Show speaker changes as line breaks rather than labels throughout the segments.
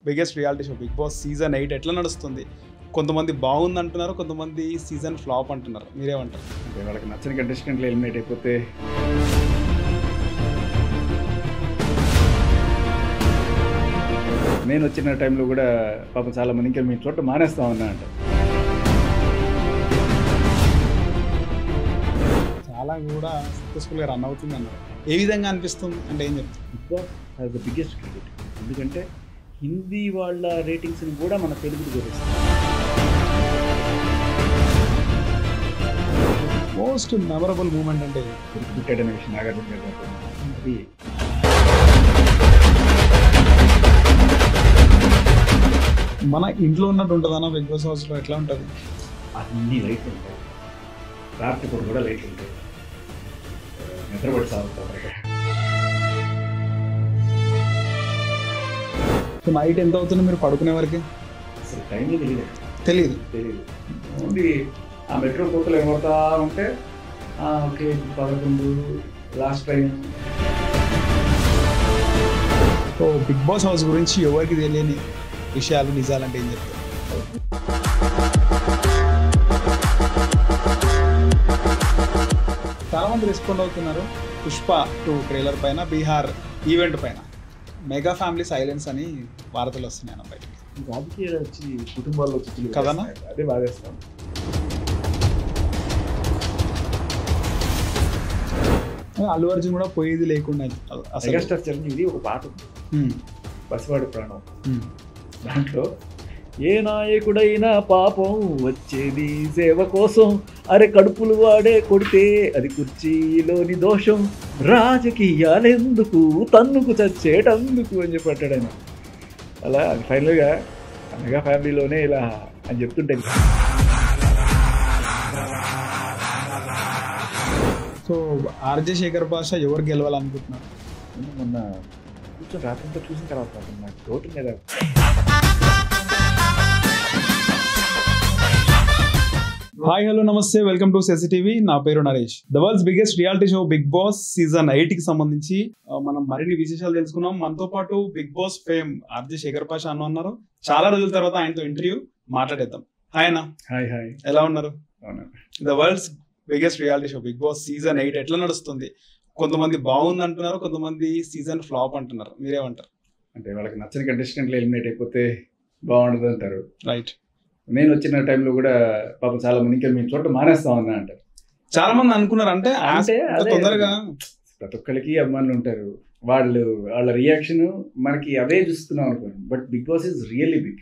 Biggest reality show Bigg Boss season 8 ఎట్లా నడుస్తుంది? కొంతమంది బాగుంది అంటున్నారు, కొంతమంది సీజన్ ఫ్లాప్ అంటున్నారు. మీరేమంటారు?
అంటే వాళ్ళకి నచ్చని కంటెస్టెంట్లు ఎలిమినేట్ అయిపోతే నేను వచ్చిన టైంలో కూడా పాపం చాలా మంది ఇంకా మీ చోట మానేస్తా ఉన్నా అంట.
చాలా కూడా సక్సెస్ఫుల్గా రన్ అవుతుంది అన్నారు. ఏ విధంగా అనిపిస్తుంది అంటే ఏం చెప్తారు?
Bigg Boss has the biggest credit. ఎందుకంటే హిందీ వాళ్ళ రేటింగ్స్ని కూడా మన తెలుగుకి జోడిస్తాం.
మోస్ట్ మెమరబుల్ మూమెంట్ అంటే
క్రికెట్ అనే విషయం నాగార్జున గారు అది
మన ఇంట్లో ఉన్నట్టు ఉంటుందన్న బిగ్ బాస్ హౌస్లో ఎట్లా ఉంటుంది?
అన్ని లైట్లు ఉంటాయి, రాత్రిపూట కూడా లైట్లు ఉంటాయి, నిద్రపడి సాగుతాం.
సో నైట్ ఎంత అవుతుంది మీరు పడుకునే వరకు?
అసలు టైంలో
తెలియదు.
ఓన్లీ ఆ మెట్రో కోతలు ఏమవుతా ఉంటే okay 11 last train.
So Bigg Boss house గురించి ఎవరికి తెలియని విషయాలు నిజాలంటే ఏం చెప్తారు? చాలామంది రెస్పాండ్ అవుతున్నారు పుష్ప 2 ట్రైలర్ పైన, బీహార్ ఈవెంట్ పైన. మెగా ఫ్యామిలీ సైలెన్స్ అని వార్తలు వస్తున్నాయి అన్న బయట.
రాజకీయాలు వచ్చి కుటుంబాల్లో వచ్చి
కదనా?
అదే బాధేస్తాం.
అల్లు అర్జున్ కూడా పోయేది లేకుండా
మెగాస్టార్ చిరంజీవి ఒక పాట ఉంది, బసివాడి ప్రాణం. దాంట్లో ఏ నాయకుడైనా పాపం వచ్చేది సేవ కోసం, అరే కడుపులు వాడే కొడితే అది కుర్చీలోని దోషం, రాజకీయాలెందుకు తన్నుకు చచ్చేటందుకు అని చెప్పాడు ఆయన. అలా అది ఫైనల్గా మెగా ఫ్యామిలీలోనే ఇలా అని చెప్తుంటే.
సో ఆర్జే శేఖర్ భాష ఎవరు గెలవాలనుకుంటున్నారు?
మొన్న కూర్చొని రాత్రంతా చూసిన తర్వాత నాకు డౌట్ మీద
హాయ్ హలో నమస్తే, వెల్కమ్ టు సెసిటీవీ. నా పేరు Naresh. The world's biggest reality show Bigg Boss season 8 కి సంబంధించి మనం మరిన్ని విశేషాలు తెలుసుకున్నాం. మనతో పాటు Bigg Boss fame RJ Shekhar Basha అన్న ఉన్నారు. చాలా రోజుల తర్వాత ఆయనతో ఇంటర్వ్యూ మాట్లాడేద్దాం. హాయ్ అన్న.
హాయ్ హాయ్,
ఎలా ఉన్నారు?
అవునా.
The world's biggest reality show Bigg Boss season 8 ఎట్లా నడుస్తుంది? కొంతమంది బాగుంది అంటున్నారు, కొంతమంది సీజన్ ఫ్లాప్ అంటున్నారు. మీరేమంటారు?
అంటే వాళ్ళకి నచ్చని కంటెస్టెంట్లు ఎలిమినేట్ అయిపోతే బాగుండదు అంటారు.
రైట్.
నేను వచ్చిన టైంలో కూడా పాపం చాలా మంది ఇంకా మీ చోట మానేస్తా ఉన్నా అంటారు.
చాలా మంది అనుకున్నారు అంటే తొందరగా.
ప్రతి ఒక్కరికి అభిమానులు ఉంటారు, వాళ్ళ రియాక్షన్ మనకి అవే చూస్తున్నాం అనుకోండి. But Bigg Boss is really big.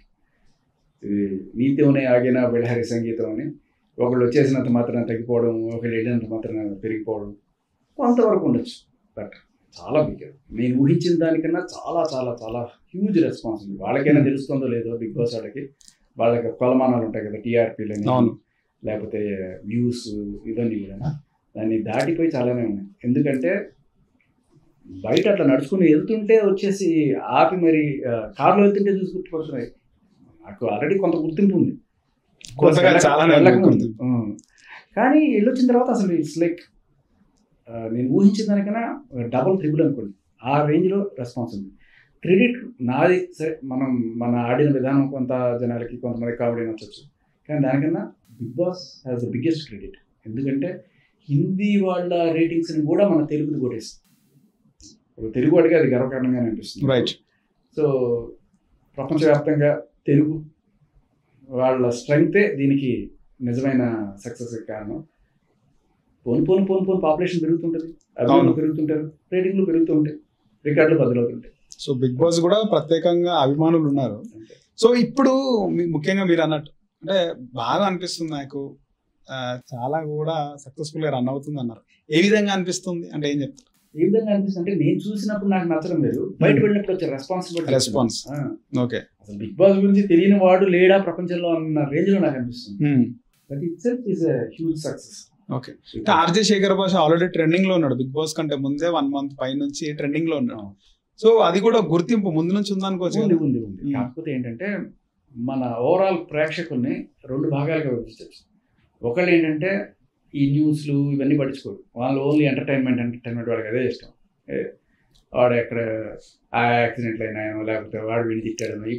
నీతిలోనే ఆగిన బిళ్ళహరి సంగీతం అని ఒకళ్ళు వచ్చేసినంత మాత్రం తగ్గిపోవడం, ఒకళ్ళు వెళ్ళినంత మాత్రం పెరిగిపోవడం కొంతవరకు ఉండొచ్చు. బట్ చాలా బిగ్. నేను ఊహించిన దానికన్నా చాలా చాలా చాలా హ్యూజ్ రెస్పాన్స్ ఉంది. వాళ్ళకైనా తెలుస్తుందో లేదో బిగ్ బాస్ వాళ్ళకి కొలమానాలు ఉంటాయి కదా, టీఆర్పీలని లేకపోతే వ్యూస్ ఇవన్నీ కూడా దాన్ని దాటిపోయి చాలానే ఉన్నాయి. ఎందుకంటే బయట అట్లా నడుచుకుని వెళ్తుంటే వచ్చేసి ఆపి మరి కారులో వెళ్తుంటే చూసి గుర్తుపడుతున్నాయి. నాకు ఆల్రెడీ కొంత గుర్తింపు ఉంది, కానీ వెళ్ళొచ్చిన తర్వాత అసలు ఇట్స్ లైక్ నేను ఊహించిన దానికన్నా డబుల్ ట్రిపుల్ అనుకోండి, ఆ రేంజ్లో రెస్పాన్స్ ఉంది. క్రెడిట్ నాది. సరే, మన ఆడిన విధానం కొంత జనాలకి కొంతమంది కామెడీ నచ్చచ్చు, కానీ దానికన్నా Bigg Boss has the biggest credit. ఎందుకంటే హిందీ వాళ్ళ రేటింగ్స్ని కూడా మన తెలుగుది కొట్టేస్తుంది. ఒక తెలుగువాడిగా అది గర్వకారణంగా అనిపిస్తుంది.
రైట్.
సో ప్రపంచవ్యాప్తంగా తెలుగు వాళ్ళ స్ట్రెంగ్తే దీనికి నిజమైన సక్సెస్ కారణం. పోను పాపులేషన్ పెరుగుతుంటుంది, అభిమానులు పెరుగుతుంటారు, రేటింగ్లు పెరుగుతూ ఉంటాయి, రికార్డులు బదులవుతుంటాయి.
సో బిగ్ బాస్ కూడా ప్రత్యేకంగా అభిమానులు ఉన్నారు. సో ఇప్పుడు ముఖ్యంగా మీరు అన్నట్టు అంటే బాగా అనిపిస్తుంది నాకు, చాలా కూడా సక్సెస్ఫుల్ గా రన్ అవుతుంది అన్నారు. ఏ విధంగా అనిపిస్తుంది అంటే ఏం చెప్తారు?
ఏ విధంగా అనిపిస్తుంది అంటే నేను చూసినప్పుడు నాకు నచ్చడం లేదు, బయట వెళ్ళినప్పుడు వచ్చే రెస్పాన్స్.
ఓకే.
అసలు బిగ్ బాస్ గురించి తెలియని వాడు లేడా ప్రపంచంలో అన్న రేంజ్ లో నాకు అనిపిస్తుంది. But itself is a huge success.
Okay. RJ Shekhar Basha already trending లో ఉన్నాడు. బిగ్ బాస్ కంటే ముందే 1 month పై నుంచి ట్రెండింగ్ లో ఉన్నాడు. సో అది కూడా గుర్తింపు ముందు నుంచి ఉందనుకోవచ్చు.
ఉంది. కాకపోతే ఏంటంటే మన ఓవరాల్ ప్రేక్షకుల్ని 2 భాగాలుగా విభజించవచ్చు. ఒకళ్ళు ఏంటంటే ఈ న్యూస్లు ఇవన్నీ పట్టించుకోరు, వాళ్ళు ఓన్లీ ఎంటర్టైన్మెంట్ వాళ్ళకి అదే ఇష్టం. వాడు ఎక్కడ ఆ యాక్సిడెంట్లు అయినాయో లేకపోతే వాడు వీడి తిట్టాడనో ఈ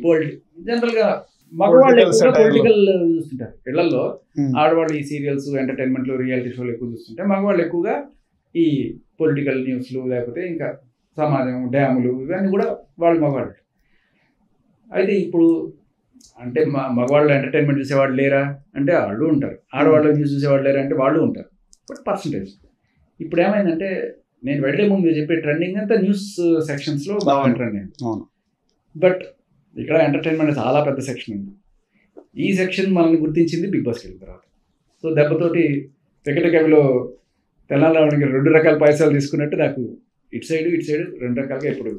జనరల్గా మగవాళ్ళు పొలిటికల్ చూస్తుంటారు ఇళ్లలో. ఆడవాళ్ళు ఈ సీరియల్స్ ఎంటర్టైన్మెంట్లు రియాలిటీ షోలు ఎక్కువ చూస్తుంటే మగవాళ్ళు ఎక్కువగా ఈ పొలిటికల్ న్యూస్లు లేకపోతే ఇంకా సమాజం డ్యాములు ఇవన్నీ కూడా వాళ్ళు మగవాళ్ళు. అయితే ఇప్పుడు అంటే మగవాళ్ళు ఎంటర్టైన్మెంట్ చూసేవాళ్ళు లేరా అంటే వాళ్ళు ఉంటారు, ఆడవాళ్ళు న్యూస్ చూసేవాళ్ళు లేరా అంటే వాళ్ళు ఉంటారు. బట్ పర్సంటేజ్ ఇప్పుడు ఏమైందంటే నేను వెళ్ళే ముందు చెప్పే ట్రెండింగ్ అంతా న్యూస్ సెక్షన్స్లో బాగా ట్రెండ్ అయింది. బట్ ఇక్కడ ఎంటర్టైన్మెంట్ చాలా పెద్ద సెక్షన్ ఉంది. ఈ సెక్షన్ మనల్ని గుర్తించింది బిగ్ బాస్కి వెళ్ళిన తర్వాత. సో దెబ్బతోటి వెంకట కవిలో తెలంగాణకి 2 రకాల పైసలు తీసుకున్నట్టు నాకు ఇటు సైడ్ 2 రకాలుగా ఇప్పుడు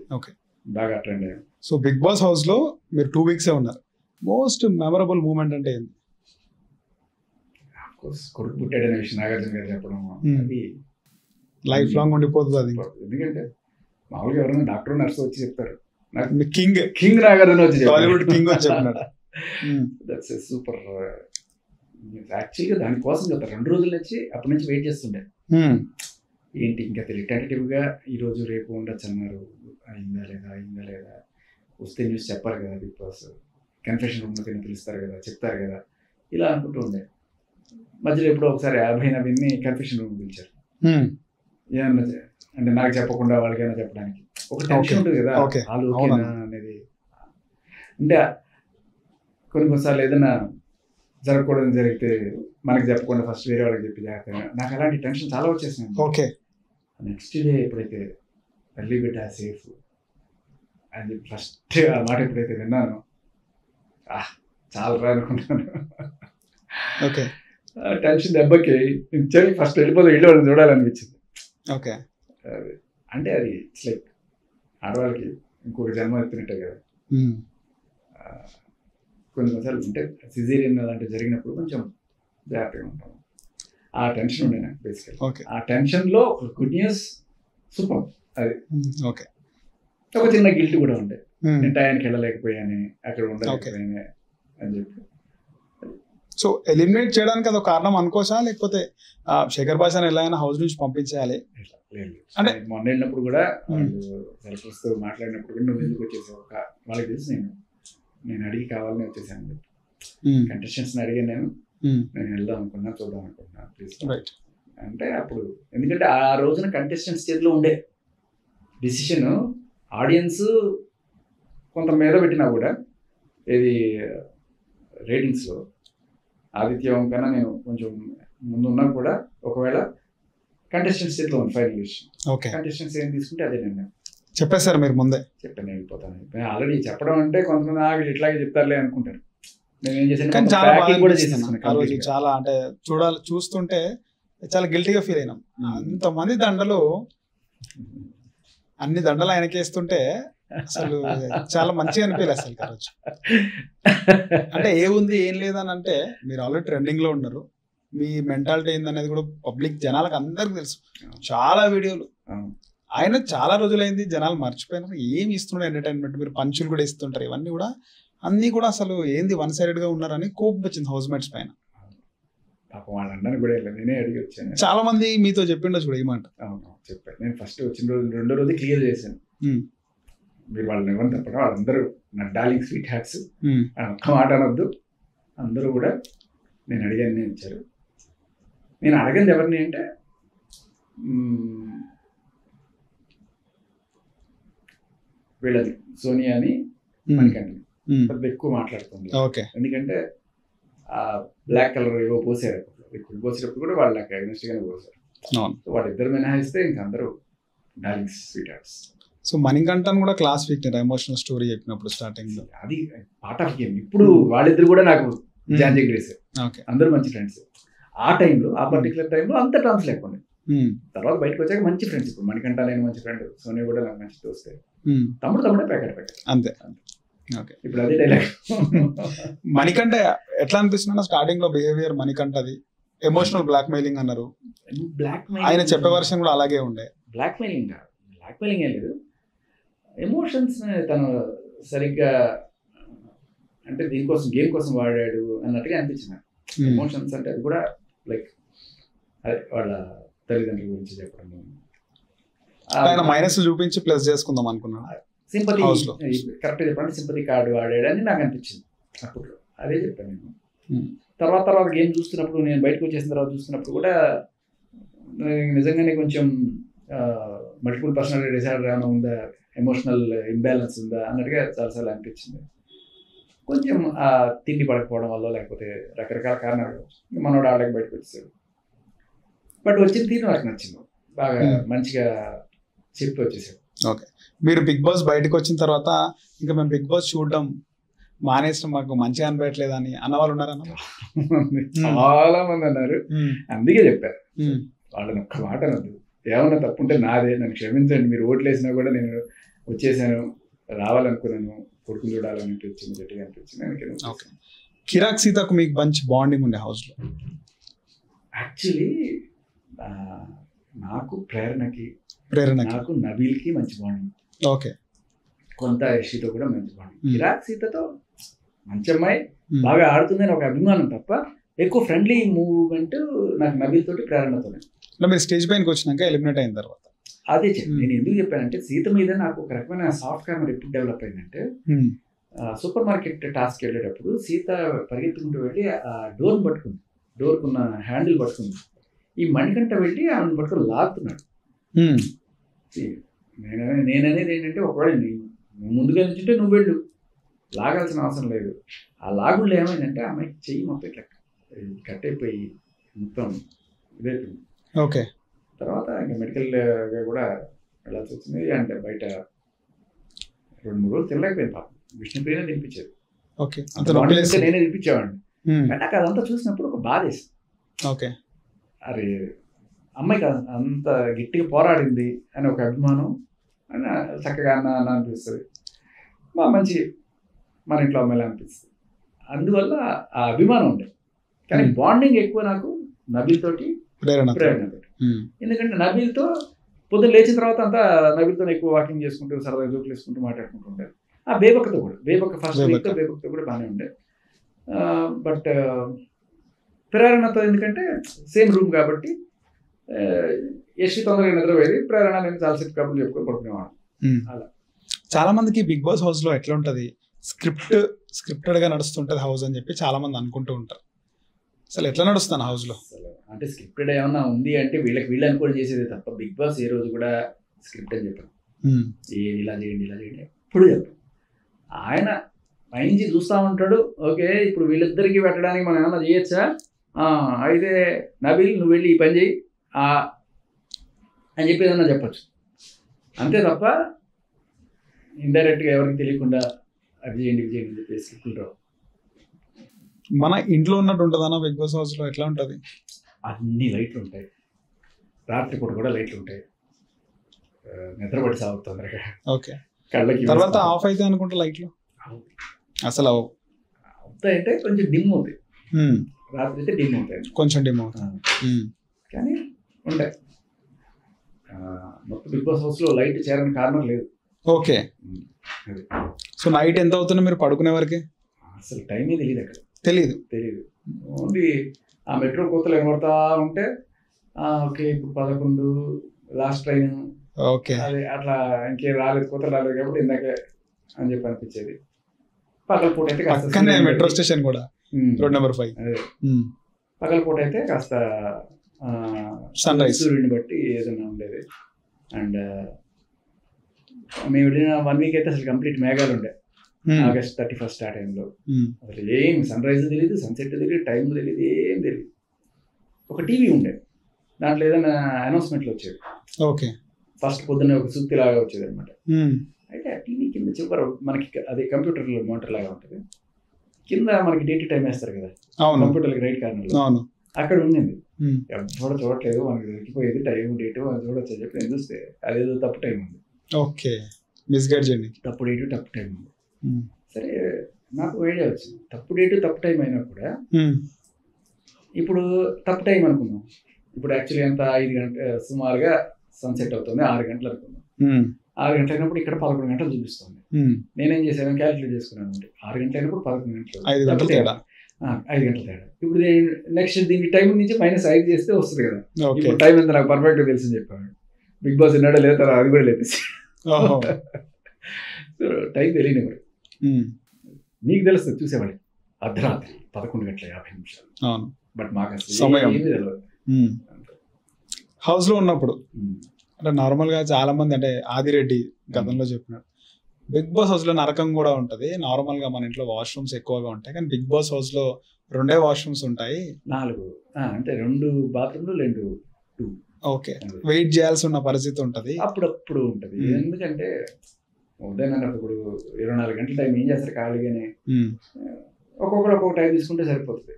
బాగా ట్రెండ్ అయ్యాను.
సో బిగ్ బాస్ హౌస్ లో మీరు 2 వీక్సే ఉన్నారు. మోస్ట్ మెమరబుల్ మూమెంట్ అంటే ఏంటి?
కొడుకు పుట్టాడనే విషయం నాగార్జున గారు చెప్పడం అది
లైఫ్ లాంగ్ ఉండిపోతుంది అది.
ఎందుకంటే మామూలుగా ఎవరైనా డాక్టర్ నర్స్ వచ్చి చెప్తారు, నాకు
కింగ్ నాగార్జున వచ్చి
హాలీవుడ్ కింగ్ వచ్చి చెప్పినాడు. That's super. యాక్చువల్గా దానికోసం చెప్తారు 2 రోజుల నుంచి అప్పటి నుంచి వెయిట్ చేస్తుండే. ఏంటి ఇంకా టెంటేటివ్గా ఈరోజు రేపు ఉండొచ్చు అన్నారు, అయిందా లేదా వస్తే న్యూస్ చెప్పారు కదా బిగ్ బాస్, కన్ఫెషన్ రూమ్లోకి పిలుస్తారు కదా చెప్తారు కదా ఇలా అనుకుంటూ ఉండే. మధ్యలో ఎప్పుడో ఒకసారి 50 నవీన్ని కన్ఫెషన్ రూమ్ పిలిచారు. ఏమన్నా అంటే నాకు చెప్పకుండా వాళ్ళకైనా చెప్పడానికి ఒక టెన్షన్ ఉంటుంది కదా వాళ్ళు ఓకేనా అనేది. అంటే కొన్నిసార్లు ఏదైనా జరగకూడదు జరిగితే మనకి చెప్పకుండా ఫస్ట్ వేరే వాళ్ళకి చెప్పి జాగ్రత్తగా, నాకు అలాంటి టెన్షన్ చాలా వచ్చేసింది.
ఓకే
నెక్స్ట్ డే ఎప్పుడైతే తల్లి బిడ్డ సేఫ్ అని చెప్పి ఫస్ట్ ఆ మాట ఎప్పుడైతే విన్నాను చాలా అనుకున్నాను.
ఓకే
టెన్షన్ దెబ్బకి ఫస్ట్ వెళ్ళిపోతే ఇల్లు వాళ్ళని చూడాలనిపించింది.
ఓకే
అంటే అది ఇట్స్ లైక్ ఆడవాళ్ళకి ఇంకొక జన్మ ఎత్తినట్టే కదా. కొన్నిసార్లు అంటే సిజేరియన్ అలాంటివి జరిగినప్పుడు కొంచెం జాగ్రత్తగా ఉంటాం. ఆ టెన్షన్ ఉండే నాకు బేసికల్. ఆ టెన్షన్లో గుడ్ న్యూస్ సూపర్ అది.
ఓకే
ఒక చిన్న గిల్ట్ కూడా ఉండే, నేను టైంకి వెళ్ళలేకపోయాను అక్కడ ఉండలేకపోయాను అని చెప్పి.
సో ఎలిమినేట్ చేయడానికి అదొక కారణం అనుకోసా, లేకపోతే శేఖర్ భాషను ఎలా అయినా హౌస్ నుంచి పంపించాలి
అంటే మొన్న వెళ్ళినప్పుడు కూడా వాళ్ళు సరఫరాతో మాట్లాడినప్పుడు కూడా నువ్వు ఎందుకు వచ్చేసావు వాళ్ళకి తెలుసు నేను అడిగి కావాలని వచ్చేసాను. కంటెస్టెంట్స్ని అడిగాను నేను వెళ్దాం అనుకున్నా చూద్దాం అనుకున్నా ప్లీజ్ అంటే అప్పుడు ఎందుకంటే ఆ రోజున కంటెస్టెంట్స్ చేతిలో ఉండే డిసిషన్ ఆడియన్స్ కొంత మీద పెట్టినా కూడా ఏది రేటింగ్స్లో ఆదిత్యం కన్నా నేను కొంచెం ముందున్నా కూడా ఒకవేళ కంటెస్టెంట్స్ చేతిలో ఉంది ఫైనల్ విషయం. కంటెస్టెంట్స్ ఏం తీసుకుంటే అదే నేను
చెప్పేశారు మీరు ముందే?
చెప్పాను వెళ్ళిపోతాను ఆల్రెడీ. చెప్పడం అంటే కొంతమంది వీళ్ళు ఇట్లాగే చెప్తారులే అనుకుంటారు. నేను ఏం చేశాను
చాలా అంటే చూస్తుంటే చాలా గిల్టీగా ఫీల్ అయినాం. అంతమంది దండలు అన్ని దండలు ఆయనకేస్తుంటే అసలు చాలా మంచిగా అనిపించలేదు అసలు కావచ్చు. అంటే ఏముంది ఏం లేదని అంటే మీరు ఆల్రెడీ ట్రెండింగ్ లో ఉన్నారు, మీ మెంటాలిటీ ఏందనేది కూడా పబ్లిక్ జనాలకు అందరికి తెలుసు. చాలా వీడియోలు ఆయన చాలా రోజులైంది, జనాలు మర్చిపోయినారు. ఏమి ఇస్తున్నారు ఎంటర్టైన్మెంట్, మీరు పంచులు కూడా ఇస్తుంటారు, ఇవన్నీ కూడా అన్ని కూడా అసలు ఏంది 1 సైడెడ్ గా ఉన్నారని కోపం వచ్చింది హౌస్ మేట్స్ పైన. చాలా మంది మీతో చెప్పిండొచ్చు కూడా ఈ మాట.
చెప్పాను నేను ఫస్ట్ వచ్చిన రోజు 2వ రోజు క్లియర్ చేశాను. మీరు వాళ్ళని ఎవరిని తప్పడం వాళ్ళందరూ నా డార్లింగ్ స్వీట్ హార్ట్స్, ఒక్క మాట అనొద్దు, అందరూ కూడా నేను అడిగాను ఇచ్చారు. నేను అడగంది ఎవరిని అంటే వీళ్ళది సోనియాని మణికంఠని పెద్ద ఎక్కువ మాట్లాడుతుంది. ఎందుకంటే ఆ బ్లాక్ కలర్ ఏవో పోసారు, ఇప్పుడు పోసేటప్పుడు కూడా వాళ్ళకి అగ్నెస్ట్ గానే పోసారు. వాళ్ళిద్దరు మినహాయిస్తే ఇంక అందరూ darling sweet hearts.
So Manikandan కూడా క్లాస్ వీక్ ఎమోషనల్ స్టోరీ చెప్పినప్పుడు స్టార్టింగ్ లో
అది పార్ట్ ఆఫ్ గేమ్. ఇప్పుడు వాళ్ళిద్దరు కూడా నాకు జాంజెక్ వేసారు, అందరూ మంచి ఫ్రెండ్స్. ఆ టైంలో ఆ పర్టికులర్ టైంలో అంత టర్మ్స్ లేకుండా తర్వాత బయటకు వచ్చాక మంచి ఫ్రెండ్స్. ఇప్పుడు మణికంఠ నేను మంచి ఫ్రెండ్, సోనియా కూడా నాకు మంచి దోస్తే, తమ్ముడే ప్యాకెట్
అంతే.
ఇప్పుడు అదే డైలాగ్.
మణికంఠ ఎట్లా అనిపిస్తున్నా స్టార్టింగ్ లో బిహేవియర్ మణికంఠది ఎమోషనల్ బ్లాక్ మెయిలింగ్ అన్నారు, ఆయన చెప్పే వర్షన్ కూడా అలాగే ఉండే.
బ్లాక్ మెయిలింగ్ ఏం లేదు, ఎమోషన్స్ తను సరిగ్గా అంటే దీనికోసం గేమ్ కోసం వాడాడు అన్నట్టుగా అనిపించింది. ఎమోషన్స్ అంటే అది కూడా లైక్ అదే వాళ్ళ తల్లిదండ్రుల గురించి చెప్పడం,
మైనస్ చూపించి ప్లస్ చేసుకుందాం అనుకున్నాను.
సింపతి కరెక్ట్ చెప్పండి, సింపతి కార్డు వాడాడని నాకు అనిపించింది అప్పుడు. అదే చెప్పాను నేను. తర్వాత గేమ్ చూస్తున్నప్పుడు, నేను బయటకు వచ్చేసిన తర్వాత చూస్తున్నప్పుడు కూడా నిజంగానే కొంచెం మల్టిపుల్ పర్సనాలిటీ డిసార్డర్ ఏమైనా ఉందా, ఎమోషనల్ ఇంబ్యాలెన్స్ ఉందా అన్నట్టుగా చాలాసార్లు అనిపించింది. కొంచెం తిండి పడకపోవడం వల్ల, లేకపోతే రకరకాల కారణాలు మనోడు ఆడకి బయటకు వచ్చేసాడు. బట్ వచ్చిన తీరు నాకు నచ్చింది, బాగా మంచిగా చెప్పి వచ్చేసాడు.
ఓకే, మీరు బిగ్ బాస్ బయటకు వచ్చిన తర్వాత ఇంకా మేము బిగ్ బాస్ చూడడం మానేస్తాం, మాకు మంచిగా అనిపించట్లేదు అని అన్నవాళ్ళు ఉన్నారన్న?
చాలా మంది అన్నారు. అందుకే చెప్పారు, వాళ్ళని ఒక్క మాట అనద్దు, ఏమన్నా తప్పుంటే నాదే, నన్ను క్షమించండి, మీరు ఓట్లు వేసినా కూడా నేను వచ్చేసాను, రావాలనుకున్నాను, కొడుకుని చూడాలనిపించింది, గట్టిగా అనిపించింది.
ఓకే, కిరాక్ సీతకు మీకు మంచి బాండింగ్ ఉండే హౌస్లో?
యాక్చువల్లీ నాకు ప్రేరణకి, నాకు నబీల్కి మంచి బాండింగ్.
ఓకే,
కొంత యశ్తో కూడా మంచి బాండింగ్. కిరాక్ సీతతో మంచి అమ్మాయి, బాగా ఆడుతుందని ఒక అభిమానం తప్ప ఎక్కువ ఫ్రెండ్లీ మూవ్మెంట్ నాకు నబీల్ తోటి, ప్రేరణతోనే.
మీరు స్టేజ్ పైనకి వచ్చినాక ఎలిమినేట్ అయిన తర్వాత
అదే నేను ఎందుకు చెప్పానంటే, సీత మీద నాకు ఒక రకమైన సాఫ్ట్ కార్నర్ ఎప్పుడు డెవలప్ అయిందంటే, సూపర్ మార్కెట్ టాస్క్ వెళ్ళేటప్పుడు సీత పరిగెత్తుకుంటూ వెళ్ళి ఆ డోర్ని పట్టుకుంది, డోర్కున్న హ్యాండిల్ పట్టుకుంది. ఈ మణికంఠ వెళ్ళి ఆమెను పట్టుకుని లాగుతున్నాడు. నేననేది ఏంటంటే, ఒకవేళ నువ్వు ముందుగా నుంచుంటే నువ్వు వెళ్ళు, లాగాల్సిన అవసరం లేదు. ఆ లాగుళ్ళు ఏమైందంటే ఆమెకి చెయ్యి మొత్తం ఇట్లా కట్ అయిపోయి మొత్తం ఇదైపోయింది.
ఓకే,
తర్వాత ఇంకా మెడికల్గా కూడా వెళ్ళాల్సి వచ్చింది. అంటే బయట 2-3 రోజులు తినలేకపోయింది పాపం. విష్ణుప్రియనే తినిపించేది.
ఓకే,
నేనే తినిపించేవాడిని. నాకు అదంతా చూసినప్పుడు ఒక బాధ వేసింది.
ఓకే,
అరే అమ్మాయికి అంత గట్టిగా పోరాడింది అని ఒక అభిమానం అని చక్కగా అన్న అనిపిస్తుంది. మంచి మన ఇంట్లో అమ్మాయిలా అనిపిస్తుంది. అందువల్ల ఆ అభిమానం ఉండే. కానీ బాండింగ్ ఎక్కువ నాకు నబీల్ తోటి, ప్రేరణతోటి. ఎందుకంటే నబీల్తో పొద్దున్న లేచిన తర్వాత అంతా నబీల్తో ఎక్కువ వాకింగ్ చేసుకుంటూ, సరదాగా జోకులు వేసుకుంటూ మాట్లాడుకుంటూ ఉంటారు. ఆ బేబక్కతో కూడా, ఫస్ట్ వీక్తో బేబక్కతో కూడా బాగానే ఉండే. బట్ ప్రేరణతో ఎందుకంటే సేమ్ రూమ్ కాబట్టి యశ్వి తొందరగా నిద్రపోయేది, ప్రేరణ నేను చాలాసేపు కబుర్లు చెప్పుకొని పడుకునేవాడు. అలా
చాలా మందికి బిగ్ బాస్ హౌస్ లో ఎట్లా ఉంటది, స్క్రిప్టెడ్ గా నడుస్తుంటది హౌస్ అని చెప్పి చాలా మంది అనుకుంటూ ఉంటారు. అసలు ఎట్లా నడుస్తాను హౌస్ లో?
అంటే స్క్రిప్టెడ్ ఏమన్నా ఉంది అంటే వీళ్ళు అనుకోని చేసేది తప్ప, బిగ్ బాస్ ఏ రోజు కూడా స్క్రిప్ట్ అని చెప్పాను. ఇలా చేయండి ఎప్పుడు చెప్పాను. ఆయన పైనుంచి చూస్తూ ఉంటాడు. ఓకే, ఇప్పుడు వీళ్ళిద్దరికి పెట్టడానికి మనం ఏమన్నా చేయొచ్చా, అయితే నబీల్ నువ్వు వెళ్ళి ఈ పని చేయి అని చెప్పి ఏదన్నా చెప్పచ్చు. అంతే తప్ప ఇండైరెక్ట్గా ఎవరికి తెలియకుండా అది చేయండి అని చెప్పేసి స్క్రిప్టులు రావు.
మన ఇంట్లో ఉన్నట్టు ఉంటుందన్నా బిగ్ బాస్ హౌస్ లో? ఎట్లా ఉంటుంది?
అన్ని లైట్లు ఉంటాయి, రాత్రిపూట కూడా లైట్లు ఉంటాయి, నిద్రపడి సాగు తొందరగా.
ఓకే,
కళ్ళకి
తర్వాత ఆఫ్ అయితే అనుకుంటా లైట్లు అసలు
అవుతాయంటే కొంచెం డిమ్ అవుతాయి. రాత్రి అయితే డిమ్ అవుతాయి,
కొంచెం డిమ్ అవుతాయి,
కానీ ఉంటాయి. మొత్తం బిగ్ బాస్ హౌస్ లో లైట్ చేరని కారణం లేదు.
ఓకే, సో నైట్ ఎంత అవుతుంది మీరు పడుకునే వరకు?
అసలు టైమే తెలియదు, అక్కడ తెలియదు. ఓన్లీ ఆ మెట్రో కోతలు కనబడతా ఉంటే ఓకే ఇప్పుడు 11 లాస్ట్ ట్రైన్,
ఓకే
అదే అట్లా ఇంకేం రాలేదు, కోతలు రాలేదు కాబట్టి ఇందాకే అని చెప్పి అనిపించేది. పగలపూట అయితే
మెట్రో స్టేషన్ కూడా రోడ్ నెంబర్ 5.
అదే పగలపూట అయితే కాస్త
సన్ రైజ్
సూర్యుడిని బట్టి ఏదైనా ఉండేది. అండ్ మేము వెళ్ళిన 1 వీక్ అయితే అసలు కంప్లీట్ మేఘాలు ఉండే. ఆగస్ట్ 31 ఆ టైంలో అసలు ఏం సన్ రైజ్ తెలియదు, సన్సెట్ తెలియదు, టైం తెలియదు, ఏం తెలియదు. ఒక టీవీ ఉండే, దాంట్లో ఏదైనా అనౌన్స్మెంట్లు వచ్చేది.
ఓకే,
ఫస్ట్ పొద్దున్నే ఒక సూక్తి లాగా వచ్చేది అనమాట. అయితే ఆ టీవీ కింద చివర మనకి అదే కంప్యూటర్లో మోటార్ లాగా ఉంటుంది, కింద మనకి డేట్ టైం వేస్తారు కదా కంప్యూటర్కి రైట్ కార్నర్లో, అక్కడ ఉండింది. ఎవరు చూడట్లేదు, మనకి దొరికిపోయేది టైం డేటు అని చూడొచ్చు అని చెప్పి నేను చూస్తే అదేదో తప్పు టైం ఉంది.
ఓకే, మిస్గైడ్ చేయండి,
తప్పు డేటు తప్పు టైం ఉంది. సరే నాకు ఐడియా వచ్చింది, తప్పు డేటు తప్పు టైం అయినా కూడా ఇప్పుడు తప్పు టైం అనుకున్నాం. ఇప్పుడు యాక్చువల్లీ ఎంత 5 గంటల సుమారుగా సన్సెట్ అవుతుంది, 6 గంటలు అనుకున్నాం. 6 గంటలు అయినప్పుడు ఇక్కడ 11 గంటలు చూపిస్తుంది. నేనేం చేశాను, క్యాలిక్యులేట్ చేసుకున్నాను అంటే 6 గంటలు అయినప్పుడు 11 గంటలు, 5 గంటల తేడా. ఇప్పుడు నెక్స్ట్ దీనికి టైం నుంచి -5 చేస్తే వస్తుంది కదా. ఇప్పుడు టైం ఎంత నాకు పర్ఫెక్ట్గా తెలిసింది చెప్పాను. బిగ్ బాస్ విన్నాడో లేదా తర్వాత అది కూడా లేపేసి టైం తెలియనివ్వరు. మీకు తెలుస్తుంది చూసేవాళ్ళకి అర్ధరాత్రి 11:50. బట్ మాకు అసలు ఏమీ తెలియదు.
హౌస్ లో ఉన్నప్పుడు అంటే నార్మల్ గా చాలా మంది అంటే ఆదిరెడ్డి గతంలో చెప్పినాడు బిగ్ బాస్ హౌస్ లో నరకం కూడా ఉంటది. నార్మల్ గా మన ఇంట్లో వాష్రూమ్స్ ఎక్కువగా ఉంటాయి కానీ బిగ్ బాస్ హౌస్ లో 2 వాష్రూమ్స్ ఉంటాయి,
4 అంటే 2 బాత్రూమ్లు 2.
ఓకే, వెయిట్ చేయాల్సి ఉన్న పరిస్థితి ఉంటది,
అప్పుడప్పుడు ఉంటది. ఎందుకంటే ఉదయం ఇప్పుడు 24 గంటల టైం ఏం చేస్తారు ఖాళీగానే, ఒక్కొక్కరు ఒక్కొక్క టైం తీసుకుంటే సరిపోతుంది.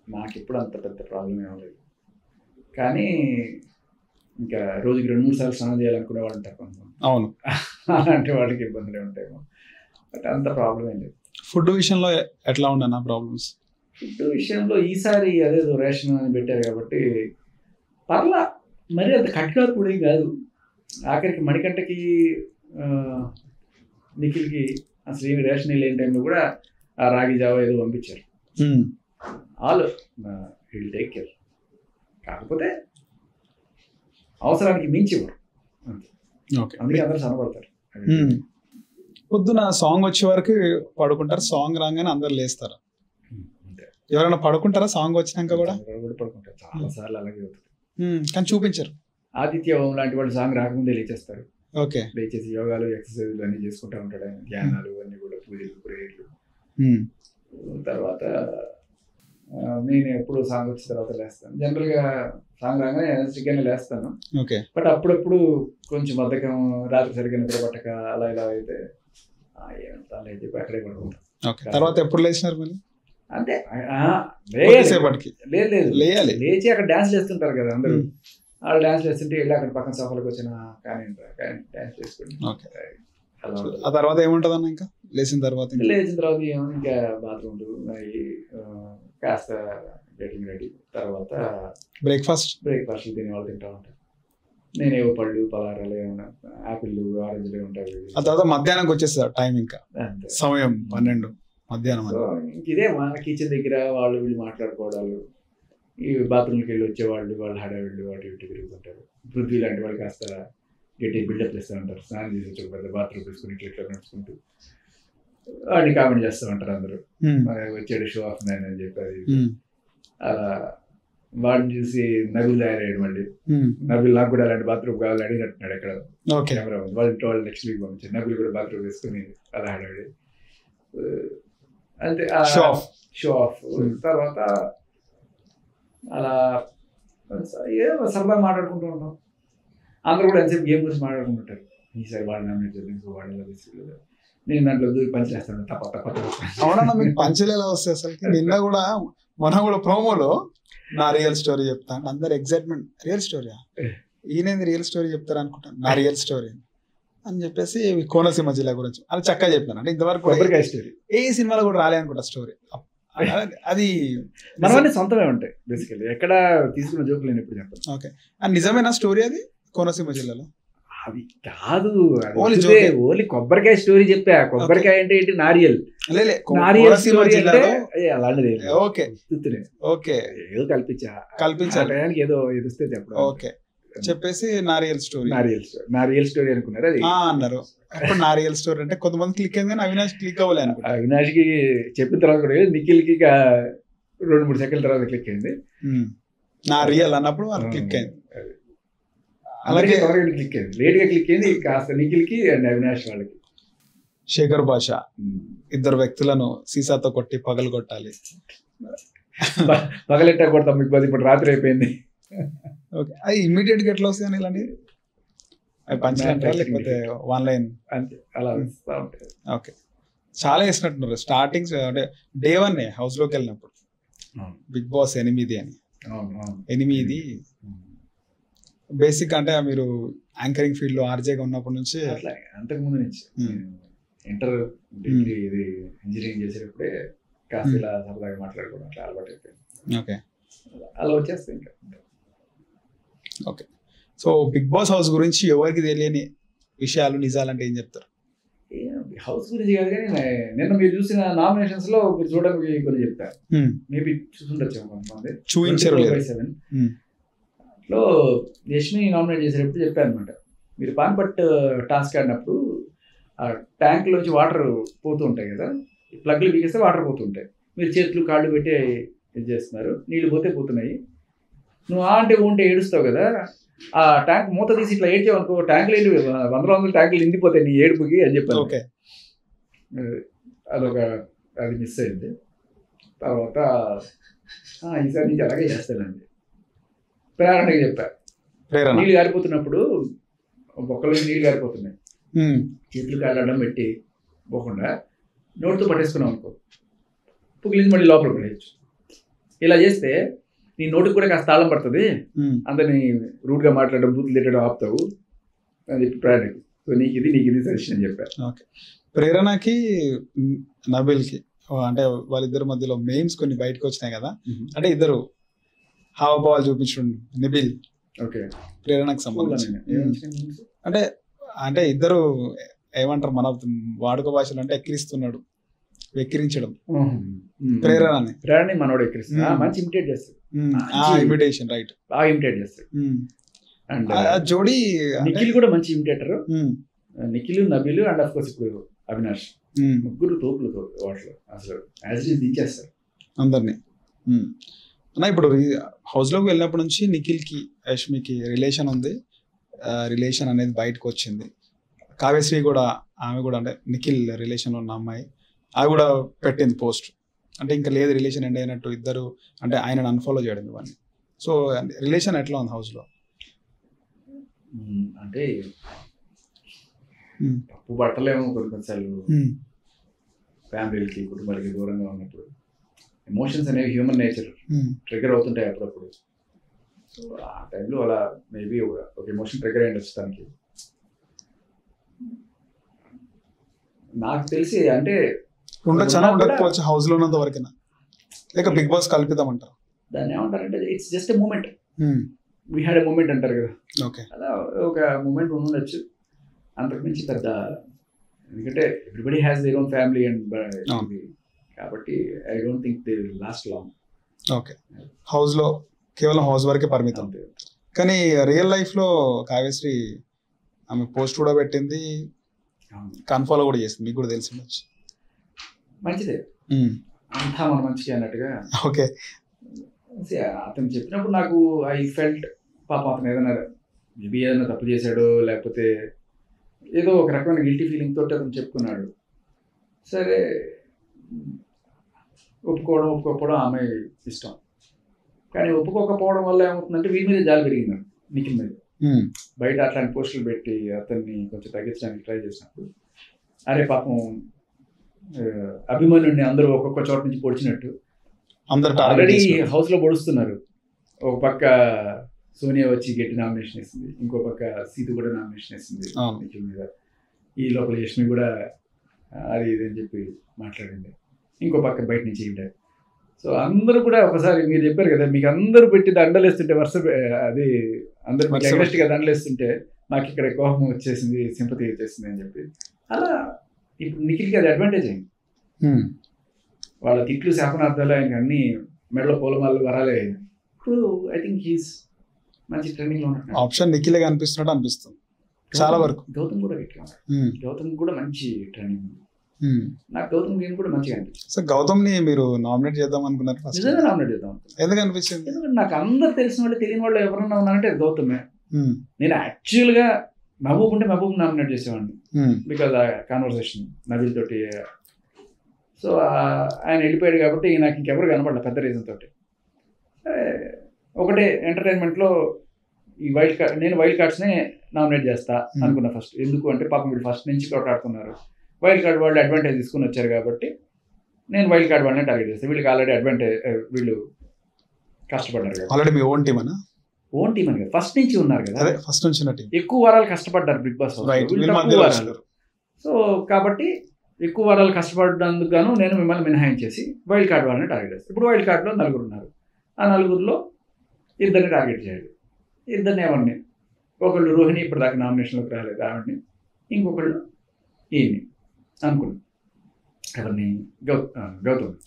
నాకు ఎప్పుడు అంత పెద్ద ప్రాబ్లం ఏం లేదు. కానీ ఇంకా రోజుకి 2-3 సార్లు స్నానం చేయాలనుకునే వాళ్ళు ఉంటారు కొంచెం.
అవును,
అలాంటి వాళ్ళకి ఇబ్బందులే ఉంటాయేమో, బట్ అంత ప్రాబ్లం ఏం లేదు.
ఫుడ్ విషయంలో ఎట్లా ఉండనా ప్రాబ్లమ్స్?
ఫుడ్ విషయంలో ఈసారి అదేదో రేషన్ అని పెట్టారు కాబట్టి పర్లా, మరి అంత కట్టిన కూడా కాదు. ఆఖరికి మణికంటకి నిఖిల్కి అసలు ఏమి రేషన్ లేని టైంలో కూడా ఆ రాగి జావా ఏదో పంపించారు. All will take care. కాకపోతే అవసరానికి మించి ఇవ్వరు, అందుకే అందరూ సనపడతారు.
పొద్దున సాంగ్ వచ్చే వరకు పడుకుంటారు, సాంగ్ రాగానే అందరు లేస్తారు. ఎవరైనా పడుకుంటారా సాంగ్ వచ్చినాక కూడా?
పడుకుంటారు, చాలా సార్లు అలాగే అవుతుంది.
కానీ చూపించరు.
ఆదిత్య ఓం లాంటి వాళ్ళు సాంగ్ రాకముందే లేచేస్తారు.
ఓకే,
లేచేసి యోగాలు ఎక్సర్సైజ్లు అన్ని చేసుకుంటూ ఉంటాడు ఆయన, ధ్యానాలు అన్ని కూడా, పూజలు ప్రేయర్లు. తర్వాత నేను ఎప్పుడు సాంగ్ వచ్చిన తర్వాత లేస్తాను. జనరల్గా సాంగ్ రాగానే ఎనర్జీగానే లేస్తాను.
ఓకే,
బట్ అప్పుడప్పుడు కొంచెం బద్ధకం, రాత్రి సరిగ్గా నిద్ర పట్టక అలా ఇలా అయితే ఏమంతా చెప్పి అక్కడే పడుకుంటాను.
తర్వాత ఎప్పుడు లేచినారు మళ్ళీ?
అంతే,
లేదు లేయాలి.
లేచి అక్కడ డాన్స్ చేస్తుంటారు కదా అందరూ, వాళ్ళు డాన్స్ చేస్తుంటే వెళ్ళి అక్కడ పక్కన సోఫాలకు వచ్చిన కానీ డాన్స్ చేసుకుని.
ఆ తర్వాత ఏముంటది అన్న? ఇంకా లేచిన తర్వాత
ఏమో ఇంకా బాత్రూమ్లు కాస్త గెటింగ్ రెడీ, తర్వాత
బ్రేక్ఫాస్ట్
తినే వాళ్ళు తింటా ఉంటారు. నేనేవో పళ్ళు పలారాలు ఏమన్నా ఆపిల్లు ఆరెంజ్లు ఉంటాయి.
ఆ తర్వాత మధ్యాహ్నానికి వచ్చేస్తా టైం, ఇంకా సమయం 12 మధ్యాహ్నం.
ఇంక ఇదే మన కిచెన్ దగ్గర వాళ్ళు వీళ్ళు మాట్లాడుకోవడాలు, ఈ బాత్రూమ్కి వెళ్ళి వచ్చేవాళ్ళు వాళ్ళ హడావిళ్ళు అటు ఇటు తిరుగుతుంటారు. పృథ్వీ లాంటి వాళ్ళు కాస్త గట్టి బిల్డప్ చేస్తూ ఉంటారు. స్నానం చేసి వచ్చే బాత్రూమ్ తీసుకుని ఇట్లా నడుచుకుంటూ వాడిని కామెంట్ చేస్తూ ఉంటారు అందరూ, వచ్చాడు షో ఆఫ్ మ్యాన్ అని చెప్పి. అలా వాడిని చూసి నబిల్ తయారయ్యాడు. మళ్ళీ నబిల్ నాకు కూడా అలాంటి బాత్రూమ్ కావాలని అడిగినట్టున్నాడు ఎక్కడ కెమెరా. వాళ్ళు నెక్స్ట్ వీక్ పంపించారు. నబిల్ కూడా బాత్రూమ్ వేసుకుని అలా హడావిడి. అంతే, షో ఆఫ్. తర్వాత అలా ఏదో సరదా మాట్లాడుకుంటూ ఉంటాం. అందరూ కూడా ఎంతసేపు గేమ్ గురించి మాట్లాడుకుంటుంటారు. ఈసారి వాళ్ళు నామినేట్ చేద్దాం, వాళ్ళు తీసుకెళ్ళదు. నేను దాంట్లో పంచలేస్తాను తప్ప.
అవునన్నా, మీకు పంచలు ఎలా వస్తాయి అసలు? నిన్న కూడా మనం కూడా ప్రోమోలో నా రియల్ స్టోరీ చెప్తాను, అందరు ఎగ్జైట్మెంట్, రియల్ స్టోరీయా ఈయనేది రియల్ స్టోరీ చెప్తారు అనుకుంటాను, నా రియల్ స్టోరీ అని చెప్పేసి కోనసీమ జిల్లా గురించి అని చక్కగా చెప్పాను. అంటే ఇంతవరకు ఏ సినిమాలో కూడా రాలే అనుకుంటా స్టోరీ. అది
మనవన్నీ సొంతమే ఉంటాయి బేసికల్లీ, ఎక్కడ తీసుకున్న జోకులు నేను ఎప్పుడు చెప్పాను.
ఓకే, అది నిజమేనా స్టోరీ? అది కోనసీమ జిల్లాలో
అది కాదు, ఓన్లీ కొబ్బరికాయ స్టోరీ చెప్పా. కొబ్బరికాయ అంటే ఏంటి? నారియల్ స్టోరీ అంటే అలాంటిది.
ఓకే ఓకే,
ఏదో కల్పించాలి, ఏదో ఎదుస్తే చెప్పడం.
ఓకే, చెప్పేసి నా రియల్
స్టోరీ అనుకున్నారు, అది
అన్నారు. అప్పుడు నా రియల్ స్టోరీ అంటే కొంతమంది క్లిక్ అయింది కానీ అవినాష్ క్లిక్ అవ్వలే అనుకో.
అవినాష్కి చెప్పిన తర్వాత కూడా నిఖిల్కి 2-3 సెకండ్ల తర్వాత క్లిక్ అయింది.
నా రియల్ అన్నప్పుడు వాళ్ళు క్లిక్ అయింది.
అలాగే క్లిక్ అయింది, లేట్ గా క్లిక్ అయింది కాస్త నిఖిల్కి అండ్ అవినాష్ వాళ్ళకి.
శేఖర్ భాష ఇద్దరు వ్యక్తులను సీసాతో కొట్టి పగలు కొట్టాలి.
పగలెట్టా కొడతాం బిగ్ బాస్, ఇప్పుడు రాత్రి అయిపోయింది.
ఓకే, అది ఇమ్మీడియట్ గా ఎట్లా వస్తాయి అని ఇలాంటి పంచాలంటారా లేకపోతే 1 లైన్
అంతే అలా వస్తూ ఉంటాయి.
ఓకే, చాలా వేసినట్టున్నారు స్టార్టింగ్ అంటే డే 1 హౌస్ లోకి వెళ్ళినప్పుడు బిగ్ బాస్ 8 అని. 8 బేసిక్ అంటే మీరు యాంకరింగ్ ఫీల్డ్ లో ఆర్జేగా ఉన్నప్పటి నుంచి?
అంతకు ముందు నుంచి ఇంటర్ డిగ్రీ ఇది ఇంజనీరింగ్ చేసేటప్పుడే కాస్త ఇలా సరదాగా మాట్లాడుకోవడం అట్లా అలవాటు అయిపోయింది.
ఓకే,
అలా వచ్చేస్తాయి ఇంకా.
Okay, so Bigg Boss house గురించి ఎవరికి తెలియని విషయాలు నిజాలంటే ఏం చెప్తారు?
హౌస్ గురించి కాదు కానీ నిన్న మీరు చూసిన నామినేషన్స్ లో మీరు చూడడానికి కొన్ని చెప్తారు, మేబీ చూసుండొచ్చు కొంతమంది.
చూపించారు
లో యష్మి నామినేట్ చేసేటప్పుడు చెప్పాను అనమాట, మీరు పాన్పట్ టాస్క్ ఆడినప్పుడు ఆ ట్యాంక్లోంచి వాటర్ పోతూ ఉంటాయి కదా, ప్లగ్లు బిగిస్తే వాటర్ పోతుంటాయి, మీరు చేతులు కాళ్ళు పెట్టి ఇది చేస్తున్నారు, నీళ్ళు పోతున్నాయి, నువ్వు అంటే ఉంటే ఏడుస్తావు కదా, ఆ ట్యాంక్ మూత తీసి ఇట్లా ఏడ్చావు అనుకో, ట్యాంకులు ఏంటి 100 ట్యాంకులు నిండిపోతాయి నీ ఏడుపుకి అని చెప్పాను. అదొక అది మిస్ అయింది. తర్వాత ఈసారి నుంచి అలాగే చేస్తానండి. ప్రేరణకి చెప్పా, నీళ్ళు గారిపోతున్నప్పుడు బొక్కల నీళ్ళు గారిపోతున్నాయి, చేతులు కాళ్ళడం పెట్టి పోకుండా నోటితో పట్టేసుకున్నాం అనుకో, పుగిలించి మళ్ళీ లోపల పడేయచ్చు. ఇలా చేస్తే నీ నోటికి కూడా కాస్త తాళం పడుతుంది, అందరినీ రూడ్గా మాట్లాడడం బూతులు తిట్టడం ఆపుతావు అని చెప్పి ప్రేరణకి. సో నీకు ఇది సజెషన్ అని చెప్పారు.
ఓకే. ప్రేరణకి నబిల్కి అంటే వాళ్ళిద్దరి మధ్యలో మెయిమ్స్ కొన్ని బయటకు వచ్చినాయి కదా, అంటే ఇద్దరు హావభావాలు చూపించడం నిబిల్ ప్రేరణకు సంబంధించి, అంటే ఇద్దరు ఏమంటారు మన వాడుక భాషలో అంటే వెక్కిరించడం ప్రేరణని
మనోడు మంచి ఇమిటేట్ చేస్తాడు,
ఇమిటేషన్ రైట్,
బాగా ఇమిటేట్ చేస్తాడు. అండ్
జోడీ
నిఖిల్ కూడా మంచి imitator, Nikhil Nabeel and of course ఇప్పుడు అవినాష్, ముగ్గురు తోపులు వాటిలో అసలు యాజ్ ఇట్ దించేస్తారు అందరినీ.
అన్న ఇప్పుడు హౌస్లోకి వెళ్ళినప్పటి నుంచి నిఖిల్కి యష్మికి రిలేషన్ ఉంది, రిలేషన్ అనేది బయటకు వచ్చింది. కావ్యశ్రీ కూడా ఆమె కూడా అంటే నిఖిల్ రిలేషన్లో ఉన్న అమ్మాయి ఆమె కూడా పెట్టింది పోస్ట్, అంటే ఇంకా లేదు రిలేషన్ ఎండ్ అయినట్టు, ఇద్దరు అంటే ఆయనను అన్ఫాలో చేయడం ఇవన్నీ. సో రిలేషన్ ఎట్లా ఉంది హౌస్లో?
అంటే తప్పు పట్టలేము కొన్నిసార్లు, ఫ్యామిలీలకి కుటుంబాలకి దూరంగా ఉన్నప్పుడు ఎమోషన్స్ అనేవి హ్యూమన్ నేచర్, ట్రిగర్ అవుతుంటాయి అప్పుడప్పుడు. సో ఆ టైంలో అలా మేబీ ఒక ఎమోషన్ ట్రిగర్ అయ్యి వచ్చు దానికి. నాకు తెలిసి అంటే
ఉండకపోవచ్చు హౌస్ లో ఉన్నంత వరకు, లేక బిగ్ బాస్ కల్పిద్దామంటారు
దాన్ని ఏమంటారంటే it's just a moment, we had a moment అంటారు కదా, అలా ఒక మూమెంట్ ఉండొచ్చు, అంతకుమించి పెద్ద. ఎందుకంటే everybody has their own family and కాబట్టి I don't think they will last long.
Okay, house లో కేవలం హౌస్ వరకే పరిమితం. కానీ రియల్ లైఫ్ లో కావ్యశ్రీ ఆమె పోస్ట్ కూడా పెట్టింది, కన్ఫాలో కూడా చేసింది, మీకు కూడా తెలిసి ఉండొచ్చు.
మంచిదే, అంతా మన మంచిగా అన్నట్టుగా.
ఓకే,
అతను చెప్పినప్పుడు నాకు ఐ ఫెల్ట్ పాప అతను ఏదైనా తప్పు చేశాడో లేకపోతే ఏదో ఒక రకమైన గిల్టీ ఫీలింగ్ తోటి అతను చెప్పుకున్నాడు. సరే, ఒప్పుకోకపోవడం ఆమె ఇష్టం, కానీ ఒప్పుకోకపోవడం వల్ల ఏమవుతుందంటే వీడి మీద జాలి పెరిగింది, నిఖిల్ మీద. బయట అట్లాంటి పోస్టులు పెట్టి అతన్ని కొంచెం తగ్గించడానికి ట్రై చేసినప్పుడు, అరే పాపం అభిమానుడిని అందరూ ఒక్కొక్క చోట నుంచి పొడిచినట్టు ఆల్రెడీ హౌస్ లో పొడుస్తున్నారు. ఒక పక్క సోనియా వచ్చి గట్టి నామినేషన్ వేసింది, ఇంకో పక్క సీతు కూడా నామినేషన్ వేసింది నిఖిల్ మీద, ఈ లోపల యష్మి కూడా అది ఇది అని చెప్పి మాట్లాడింది, ఇంకో పక్క బయట నుంచి ఉంటారు. సో అందరూ కూడా ఒకసారి మీరు చెప్పారు కదా, మీకు అందరూ పెట్టి దండలేస్తుంటే అది అందరూ మీకు అగ్రెస్ట్గా దండలేస్తుంటే మాకు ఇక్కడ కోపం వచ్చేసింది, సింపతి వచ్చేసింది అని చెప్పి, అలా ఇప్పుడు నిఖిల్కి అది అడ్వాంటేజ్ అయింది. వాళ్ళ తిట్లు శాపనార్థాలు ఆయనకి అన్ని మెడలో పూలమాలు వరాలే అయింది. ఇప్పుడు ఐ థింక్ హీస్ మంచి ట్రెండింగ్ లో ఉన్నాడు.
ఆప్షన్ నిఖిలే అనిపిస్తున్నాడు అనిపిస్తుంది చాలా వరకు.
గౌతమ్ కూడా గట్టిగా ఉన్నాడు, గౌతమ్ కూడా మంచి ట్రెండింగ్. నాకు గౌతమ్ గేమ్ కూడా మంచిగా అనిపించింది.
సో గౌతమ్ ని మీరు నామినేట్ చేద్దాం అనుకున్నారు?
నిజంగా నామినేట్ చేద్దాం.
ఎందుకు అనిపించింది?
ఎందుకంటే నాకు అందరు తెలిసిన వాళ్ళు తెలియని వాళ్ళు ఎవరన్నా ఉన్నారంటే అది గౌతమే. నేను యాక్చువల్గా మహబూబ్ ఉంటే మహబూబ్ నామినేట్ చేసేవాడిని, బికాజ్ ఆ కాన్వర్సేషన్ నబీల్ తోటి. సో ఆయన వెళ్ళిపోయాడు కాబట్టి నాకు ఇంకెవరు కనపడలే పెద్ద రీజన్ తోటి. ఒకటే ఎంటర్టైన్మెంట్లో ఈ నేను వైల్డ్ కార్డ్స్నే నామినేట్ చేస్తా అనుకున్నా ఫస్ట్. ఎందుకు అంటే పాపం వీళ్ళు ఫస్ట్ నుంచి కొట్లాడుతున్నారు, వైల్డ్ కార్డ్ వాళ్ళు అడ్వాంటేజ్ తీసుకుని వచ్చారు కాబట్టి నేను వైల్డ్ కార్డ్ వాళ్ళని టార్గెట్ చేస్తాను. వీళ్ళకి ఆల్రెడీ వీళ్ళు కష్టపడ్డారు.
ఆల్రెడీ మీ ఓన్ టీమ్ అనా?
ఓన్ టీమ్ అని కదా, ఫస్ట్ నుంచి ఉన్నారు కదా,
ఫస్ట్ నుంచి
ఎక్కువ వారాలు కష్టపడ్డారు బిగ్ బాస్. సో కాబట్టి ఎక్కువ వారాలు కష్టపడ్డందుకు గాను నేను మిమ్మల్ని మినహాయించేసి వైల్డ్ కార్డ్ వాళ్ళని టార్గెట్ చేస్తాను. ఇప్పుడు వైల్డ్ కార్డ్లో 4 ఉన్నారు, ఆ 4లో 2 టార్గెట్ చేయాలి. 2 ఎవరిని, ఒకళ్ళు రోహిణి ఇప్పటిదాకా నామినేషన్లోకి రాలేదు ఆవిడని, ఇంకొకళ్ళు ఈయన్ని అనుకున్నాను. ఎవరిని?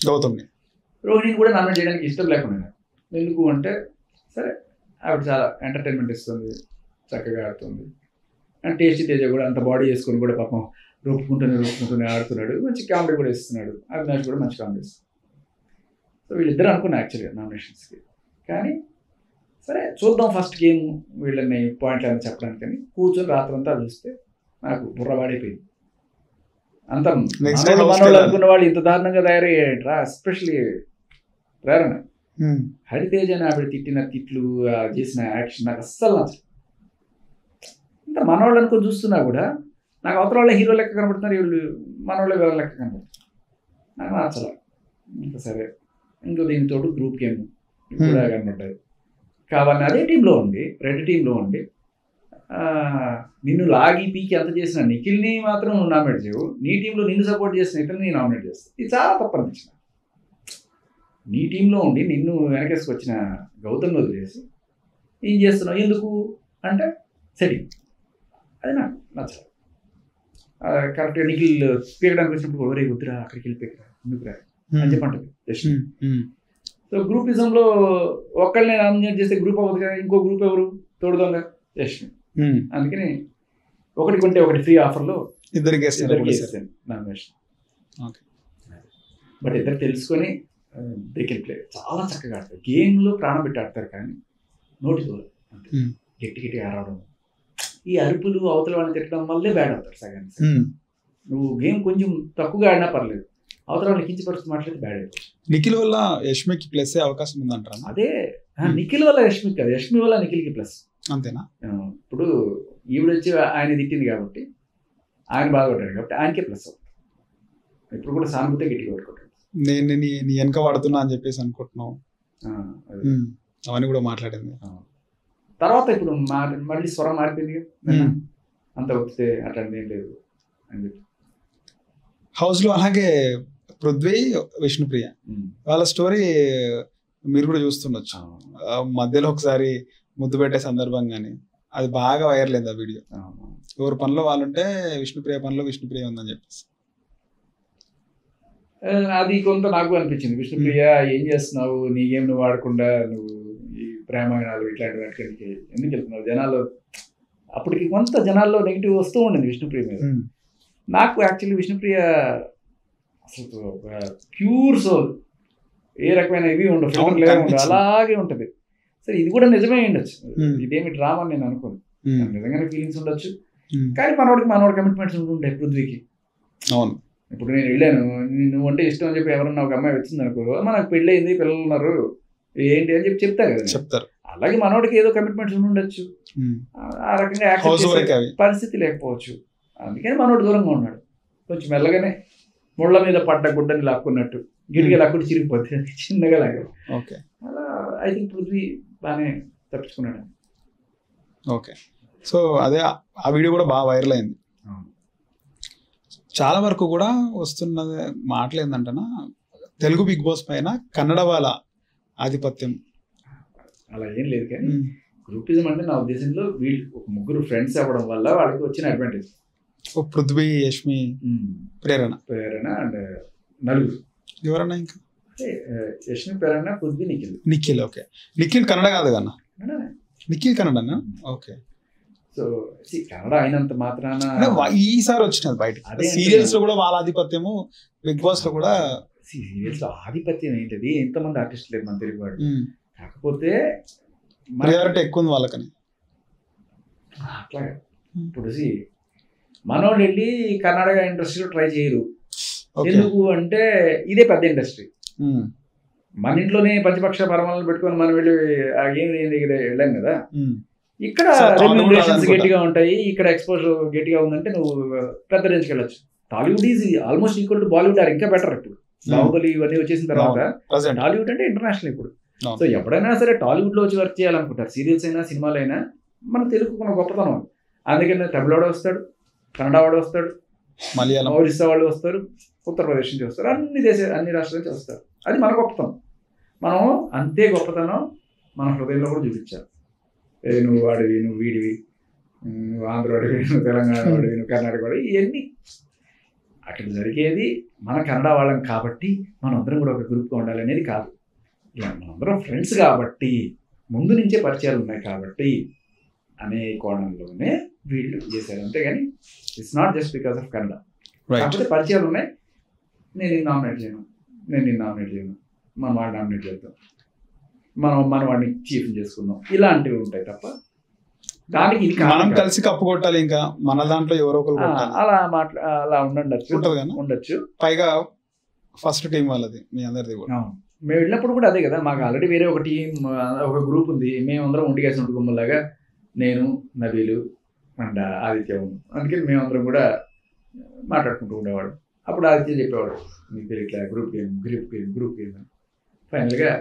గౌతమ్ని. రోహిణిని కూడా నామినేట్ చేయడానికి ఇష్టం లేకుండా. ఎందుకు అంటే సరే ఆవిడ చాలా ఎంటర్టైన్మెంట్ ఇస్తుంది, చక్కగా ఆడుతుంది. అండ్ టేస్టీ తేజ కూడా అంత బాడీ చేసుకొని కూడా పాపం రూపుకుంటూనే ఆడుతున్నాడు, మంచి కామెడీ కూడా ఇస్తున్నాడు. అవినాష్ కూడా మంచి కామెడీ ఇస్తుంది. సో వీళ్ళిద్దరు అనుకున్నా యాక్చువల్గా నామినేషన్స్కి. కానీ సరే చూద్దాం ఫస్ట్ గేమ్ వీళ్ళని పాయింట్లు అని చెప్పడానికని కూర్చొని రాత్రంతా చూస్తే నాకు బుర్రవాడైపోయింది. అంత మనోళ్ళు అనుకున్న వాళ్ళు ఇంత దారుణంగా తయారయ్యాయంట్రా. ఎస్పెషలీ ప్రేరణ, హరితేజ అని ఆవిడ తిట్టిన తిట్లు, చేసిన యాక్షన్ నాకు అస్సలు నచ్చదు. ఇంత మనవాళ్ళు అనుకుని చూస్తున్నా కూడా నాకు అవతల వాళ్ళ హీరో లెక్క కనబడుతున్నారు, వీళ్ళు మనవాళ్ళ వేరే లెక్క కనబడుతున్నారు. నాకు నచ్చల. ఇంకా సరే, ఇంకో దీనితో గ్రూప్ గేమ్ కూడా కనబడ్డాయి. కావాలని అదే టీంలో ఉండి, రెడ్ టీంలో ఉండి నిన్ను లాగి పీకి అంత చేసిన నిఖిల్ని మాత్రం నువ్వు నామినేట్ చేయవు, నీ టీంలో నిన్ను సపోర్ట్ చేసిన ఇతరుని నామినేట్ చేస్తావు. ఇది చాలా తప్పు అనిపించిన. నీ టీంలో ఉండి నిన్ను వెనకేసుకొచ్చిన గౌతమ్ని వదిలేసి ఏం చేస్తున్నావు ఎందుకు అంటే సెట్టింగ్, అది నాకు నచ్చలేదు. కరెక్ట్గా నిఖిల్ పీకడానికి వచ్చినప్పుడు ఒరే వద్దురా అక్కడికి వెళ్ళి పీకరా ఎందుకురా అని చెప్పంటుంది జస్ట్. సో గ్రూపిజంలో ఒక్కళ్ళని నామినేట్ చేస్తే గ్రూప్ అవ్వదు కదా, ఇంకో గ్రూప్ ఎవరు తోడుదోంగా యష్మి. అందుకని ఒకటి కొంటే ఒకటి ఫ్రీ ఆఫర్లో ఇద్దరికి నామినేషన్. బట్ ఇద్దరు తెలుసుకొని దే కెన్ ప్లే, చాలా చక్కగా ఆడతారు. గేమ్లో ప్రాణం పెట్టి ఆడతారు, కానీ నోటి దూరం అంటే గట్టి గట్టి ఆడడం, ఈ అరుపులు అవతల వాళ్ళని తిట్టడం వల్లే బ్యాడ్ అవుతారు సగానికి. నువ్వు గేమ్ కొంచెం తక్కువగా ఆడినా పర్లేదు, అవతల వాళ్ళని కించపరుస్తూ మాట్లాడితే బ్యాడ్ అయిపోతుంది.
నిఖిల్ వల్ల యష్మికి ప్లస్ అయ్యే అవకాశం ఉందంటారా?
అదే నిఖిల్ వల్ల యష్మికి కాదు, యష్మి వల్ల నిఖిల్కి ప్లస్.
అంతేనా?
ఇప్పుడు ఈవిడ వచ్చి ఆయన తిట్టింది కాబట్టి, ఆయన బాధపడ్డాడు కాబట్టి ఆయనకే ప్లస్ అవుతుంది. ఇప్పుడు కూడా సానుభూతి గట్టిగా పడుకుంటాడు.
నేను నీ వెనక వాడుతున్నా అని చెప్పేసి అనుకుంటున్నావు, అవన్నీ కూడా మాట్లాడింది.
తర్వాత ఇప్పుడు మళ్ళీ స్వరం మారిపోయింది, అంత వస్తే అట్లాంటిది ఏం లేదు అని చెప్పి.
హౌస్లో అలాగే పృథ్వీ, విష్ణుప్రియ వాళ్ళ స్టోరీ మీరు కూడా చూస్తుండొచ్చు. మధ్యలో ఒకసారి ముద్దు పెట్టే సందర్భం కానీ అది బాగా వైరల్ అయింది ఆ వీడియో. ఎవరి పనిలో వాళ్ళుంటే విష్ణుప్రియ పనిలో విష్ణుప్రియ ఉందని చెప్పేసి.
అది కొంత నాకు అనిపించింది, విష్ణుప్రియ ఏం చేస్తున్నావు, నీ గేమ్ నువ్వు వాడకుండా నువ్వు ఈ ప్రేమాయణాలు ఇట్లాంటి వాటికి ఎందుకు వెళ్తున్నావు జనాలు. అప్పటికి కొంత జనాల్లో నెగిటివ్ వస్తూ ఉండింది విష్ణుప్రియ మీద. నాకు యాక్చువల్లీ విష్ణుప్రియ అసలు ప్యూర్ సోల్, ఏ రకమైన ఇవి ఉండవు, అలాగే ఉంటుంది. సరే ఇది కూడా నిజమే ఉండొచ్చు, ఇదేమి డ్రామా అని నేను అనుకోను, నిజంగానే ఫీలింగ్స్ ఉండొచ్చు. కానీ మనోడికి కమిట్మెంట్స్ ఉంటుంటాయి పృథ్వీకి.
అవును,
ఇప్పుడు నేను వెళ్ళాను, నువ్వు అంటే ఇష్టం అని చెప్పి ఎవరన్నా ఒక అమ్మాయి వచ్చింది అనుకో, మనకు పెళ్ళి అయింది పిల్లలు ఉన్నారు ఏంటి అని చెప్పి చెప్తారు కదా, చెప్తారు. అలాగే మనోడికి ఏదో కమిట్మెంట్స్ ఉండొచ్చు, ఆ రకంగా పరిస్థితి లేకపోవచ్చు. అందుకని మనోడు దూరంగా ఉన్నాడు. కొంచెం మెల్లగానే ముళ్ళ మీద పడ్డ గుడ్డని లాక్కున్నట్టు గిడిగా లాక్కుని చిరిగిపోతుంది చిన్నగా లాగా.
ఓకే,
అలా ఐ థింక్ పృథ్వీ బాగానే తప్పించుకున్నాడు.
ఓకే, సో అదే ఆ వీడియో కూడా బాగా వైరల్ అయింది. చాలా వరకు కూడా వస్తున్న మాటలు ఏంటంటేనా, తెలుగు బిగ్ బాస్ పైన కన్నడ వాళ్ళ ఆధిపత్యం.
అలా ఏం లేదు, కానీ గ్రూపిజం అంటే నా ఉద్దేశంలో వీళ్ళు ఒక ముగ్గురు ఫ్రెండ్స్ అవ్వడం వల్ల వాళ్ళకి వచ్చిన advantage.
Prithvi, Yashmi, Prerana
and నలుగురు.
ఎవరన్నా ఇంకా?
యష్మి, ప్రేరణ, పృథ్వీ, నిఖిల్.
ఓకే, నిఖిల్ కన్నడ కాదు కన్నా? నిఖిల్ కన్నడనా? ఓకే.
సో కన్నడ అయినంత మాత్రాన
ఈసారి వచ్చినది బయట సీరియల్స్ లో కూడా వాళ్ళ ఆధిపత్యము, బిగ్ బాస్ లో కూడా.
సీరియల్స్ లో ఆధిపత్యం ఏంటది, ఎంతమంది ఆర్టిస్ట్ లేరు మన తెలుగు వాడు, కాకపోతే
ప్రయారిటీ ఎక్కువ ఉంది వాళ్ళకని.
అట్లాగే ఇప్పుడు మనోళ్ళు వెళ్ళి కర్ణాటక ఇండస్ట్రీలో ట్రై చేయరు. ఎందుకు అంటే ఇదే పెద్ద ఇండస్ట్రీ. మన ఇంట్లోనే పంచపక్ష పరమాలను పెట్టుకొని మనం వెళ్ళి ఆ గేమ్ దగ్గర వెళ్ళాం కదా. ఇక్కడ రెమ్యూనరేషన్స్ గట్టిగా ఉంటాయి, ఇక్కడ ఎక్స్పోజర్ గట్టిగా ఉందంటే నువ్వు పెద్ద రేంజ్కి వెళ్ళొచ్చు. Tollywood is almost equal to Bollywood, or ఇంకా బెటర్. ఇప్పుడు బాహుబలి ఇవన్నీ వచ్చేసిన తర్వాత టాలీవుడ్ అంటే ఇంటర్నేషనల్ ఇప్పుడు. సో ఎప్పుడైనా సరే టాలీవుడ్ లో వచ్చి వర్క్ చేయాలనుకుంటారు, సీరియల్స్ అయినా సినిమాలు అయినా. మన తెలుగు మన గొప్పతనం. అందుకని తమిళవాడు వస్తాడు, కన్నడ వాడు వస్తాడు,
మలయాళం,
ఒరిస్సా వాళ్ళు వస్తారు, ఉత్తరప్రదేశ్ నుంచి వస్తారు, అన్ని రాష్ట్రాల నుంచి వస్తారు. అది మన గొప్పతనం. మనం అంతే గొప్పతనం మన హృదయంలో కూడా చూపించాలి. నువ్వు వాడివి, నువ్వు వీడివి, నువ్వు ఆంధ్రవాడివి, నువ్వు తెలంగాణ వాడివి, నువ్వు కర్ణాటక వాడివి, ఇవన్నీ అక్కడ జరిగేది మన కన్నడ వాళ్ళం కాబట్టి మనం అందరం కూడా ఒక గ్రూప్గా ఉండాలి అనేది కాదు. ఇలా మనందరం ఫ్రెండ్స్ కాబట్టి ముందు నుంచే పరిచయాలు ఉన్నాయి కాబట్టి అనే కోణంలోనే వీళ్ళు చేశారు. అంతేగాని it's not just because of Kannada. కాకపోతే పరిచయాలు ఉన్నాయి, నేను నామినేట్ చేయను, మన వాడు నామినేట్ చేద్దాం, మన వాడిని చీఫ్ చేసుకుందాం, ఇలాంటివి ఉంటాయి తప్ప దానికి ఇది
మనం కలిసి కప్పు కొట్టాలి, ఇంకా మన దాంట్లో ఎవరో ఒకరు
అలా ఉండొచ్చు.
పైగా ఫస్ట్ టీం వాళ్ళది మీ అందరిది కూడా.
మేము వెళ్ళినప్పుడు కూడా అదే కదా, మాకు ఆల్రెడీ వేరే ఒక టీం ఒక గ్రూప్ ఉంది, మేమందరం ఒంటికేసిన కుటుంబంలాగా, నేను నవీలు అండ్ ఆదిత్య, అందుకని మేమందరం కూడా మాట్లాడుకుంటూ ఉండేవాడు. అప్పుడు ఆదిత్య చెప్పేవాడు, మీకు ఇట్లా గ్రూప్ గేమ్ అని. ఫైనల్గా